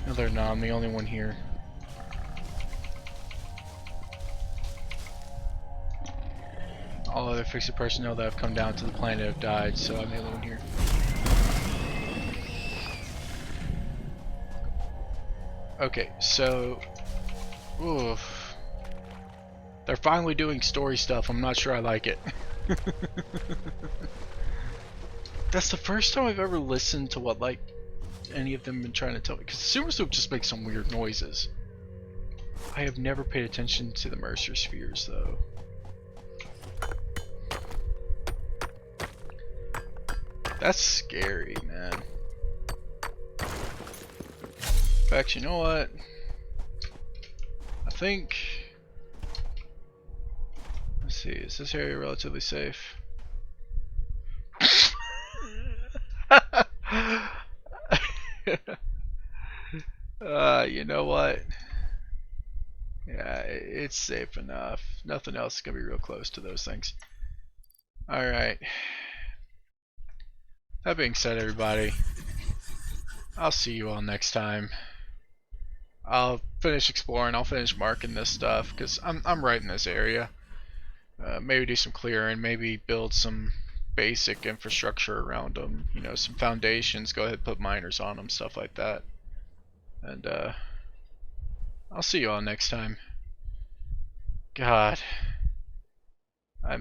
No, they're not. I'm the only one here. All other Fix-It personnel that have come down to the planet have died, so I'm the only one here. Okay, so... Oof. They're finally doing story stuff. I'm not sure I like it. That's the first time I've ever listened to what like any of them been trying to tell me. Because Super Soup just makes some weird noises. I have never paid attention to the Mercer spheres though. That's scary, man. In fact, you know what? I think... Let's see, is this area relatively safe? You know what? Yeah, it's safe enough. Nothing else is gonna be real close to those things. Alright. That being said, everybody, I'll see you all next time. I'll finish exploring, I'll finish marking this stuff, because I'm right in this area. Maybe do some clearing, maybe build some basic infrastructure around them, you know, some foundations, go ahead and put miners on them, stuff like that. And I'll see you all next time. God, I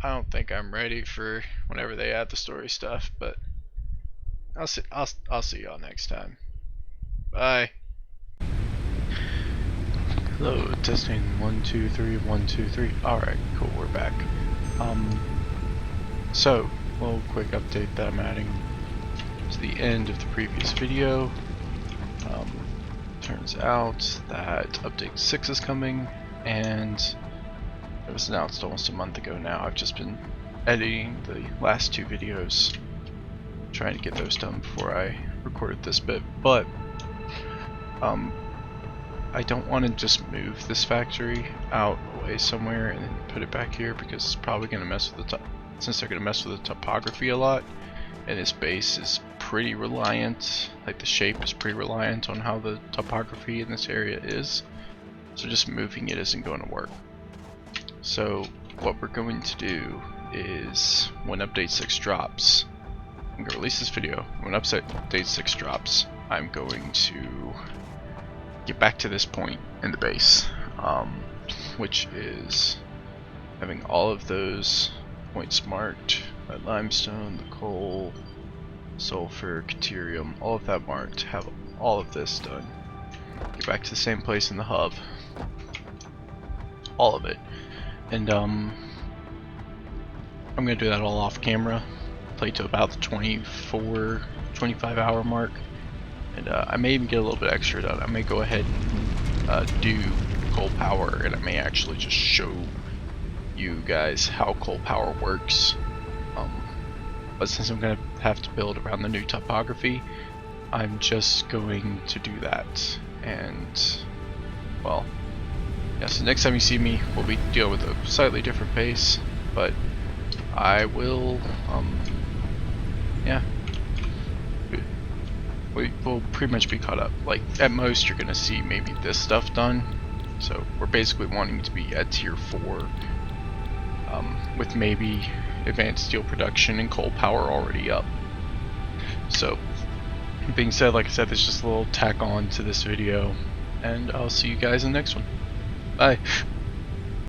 don't think I'm ready for whenever they add the story stuff, but I'll see y'all next time. Bye. Hello, testing 1 2 3 1 2 3. All right, cool, we're back. So a little quick update that I'm adding to the end of the previous video. Turns out that update 6 is coming, and it was announced almost a month ago now. I've just been editing the last 2 videos, trying to get those done before I recorded this bit, but I don't want to just move this factory out away somewhere and then put it back here, because it's probably going to mess with the since they're going to mess with the topography a lot, and this base is pretty reliant, like the shape is pretty reliant on how the topography in this area is, so just moving it isn't going to work. So what we're going to do is, when update 6 drops, I'm going to release this video. When update 6 drops, I'm going to get back to this point in the base, which is having all of those points marked, that limestone, the coal, sulfur, deuterium, all of that marked, have all of this done. Get back to the same place in the hub, all of it, and I'm gonna do that all off camera, play to about the 24-25 hour mark, and I may even get a little bit extra done. I may go ahead and do coal power, and I may actually just show you guys how coal power works. But since I'm gonna have to build around the new topography, I'm just going to do that. And well, yeah, so next time you see me, we'll be dealing with a slightly different base, but I will yeah, we'll pretty much be caught up. Like, at most you're gonna see maybe this stuff done, so we're basically wanting to be at tier 4, with maybe advanced steel production and coal power already up. So, being said, like I said, there's just a little tack on to this video, and I'll see you guys in the next one. Bye.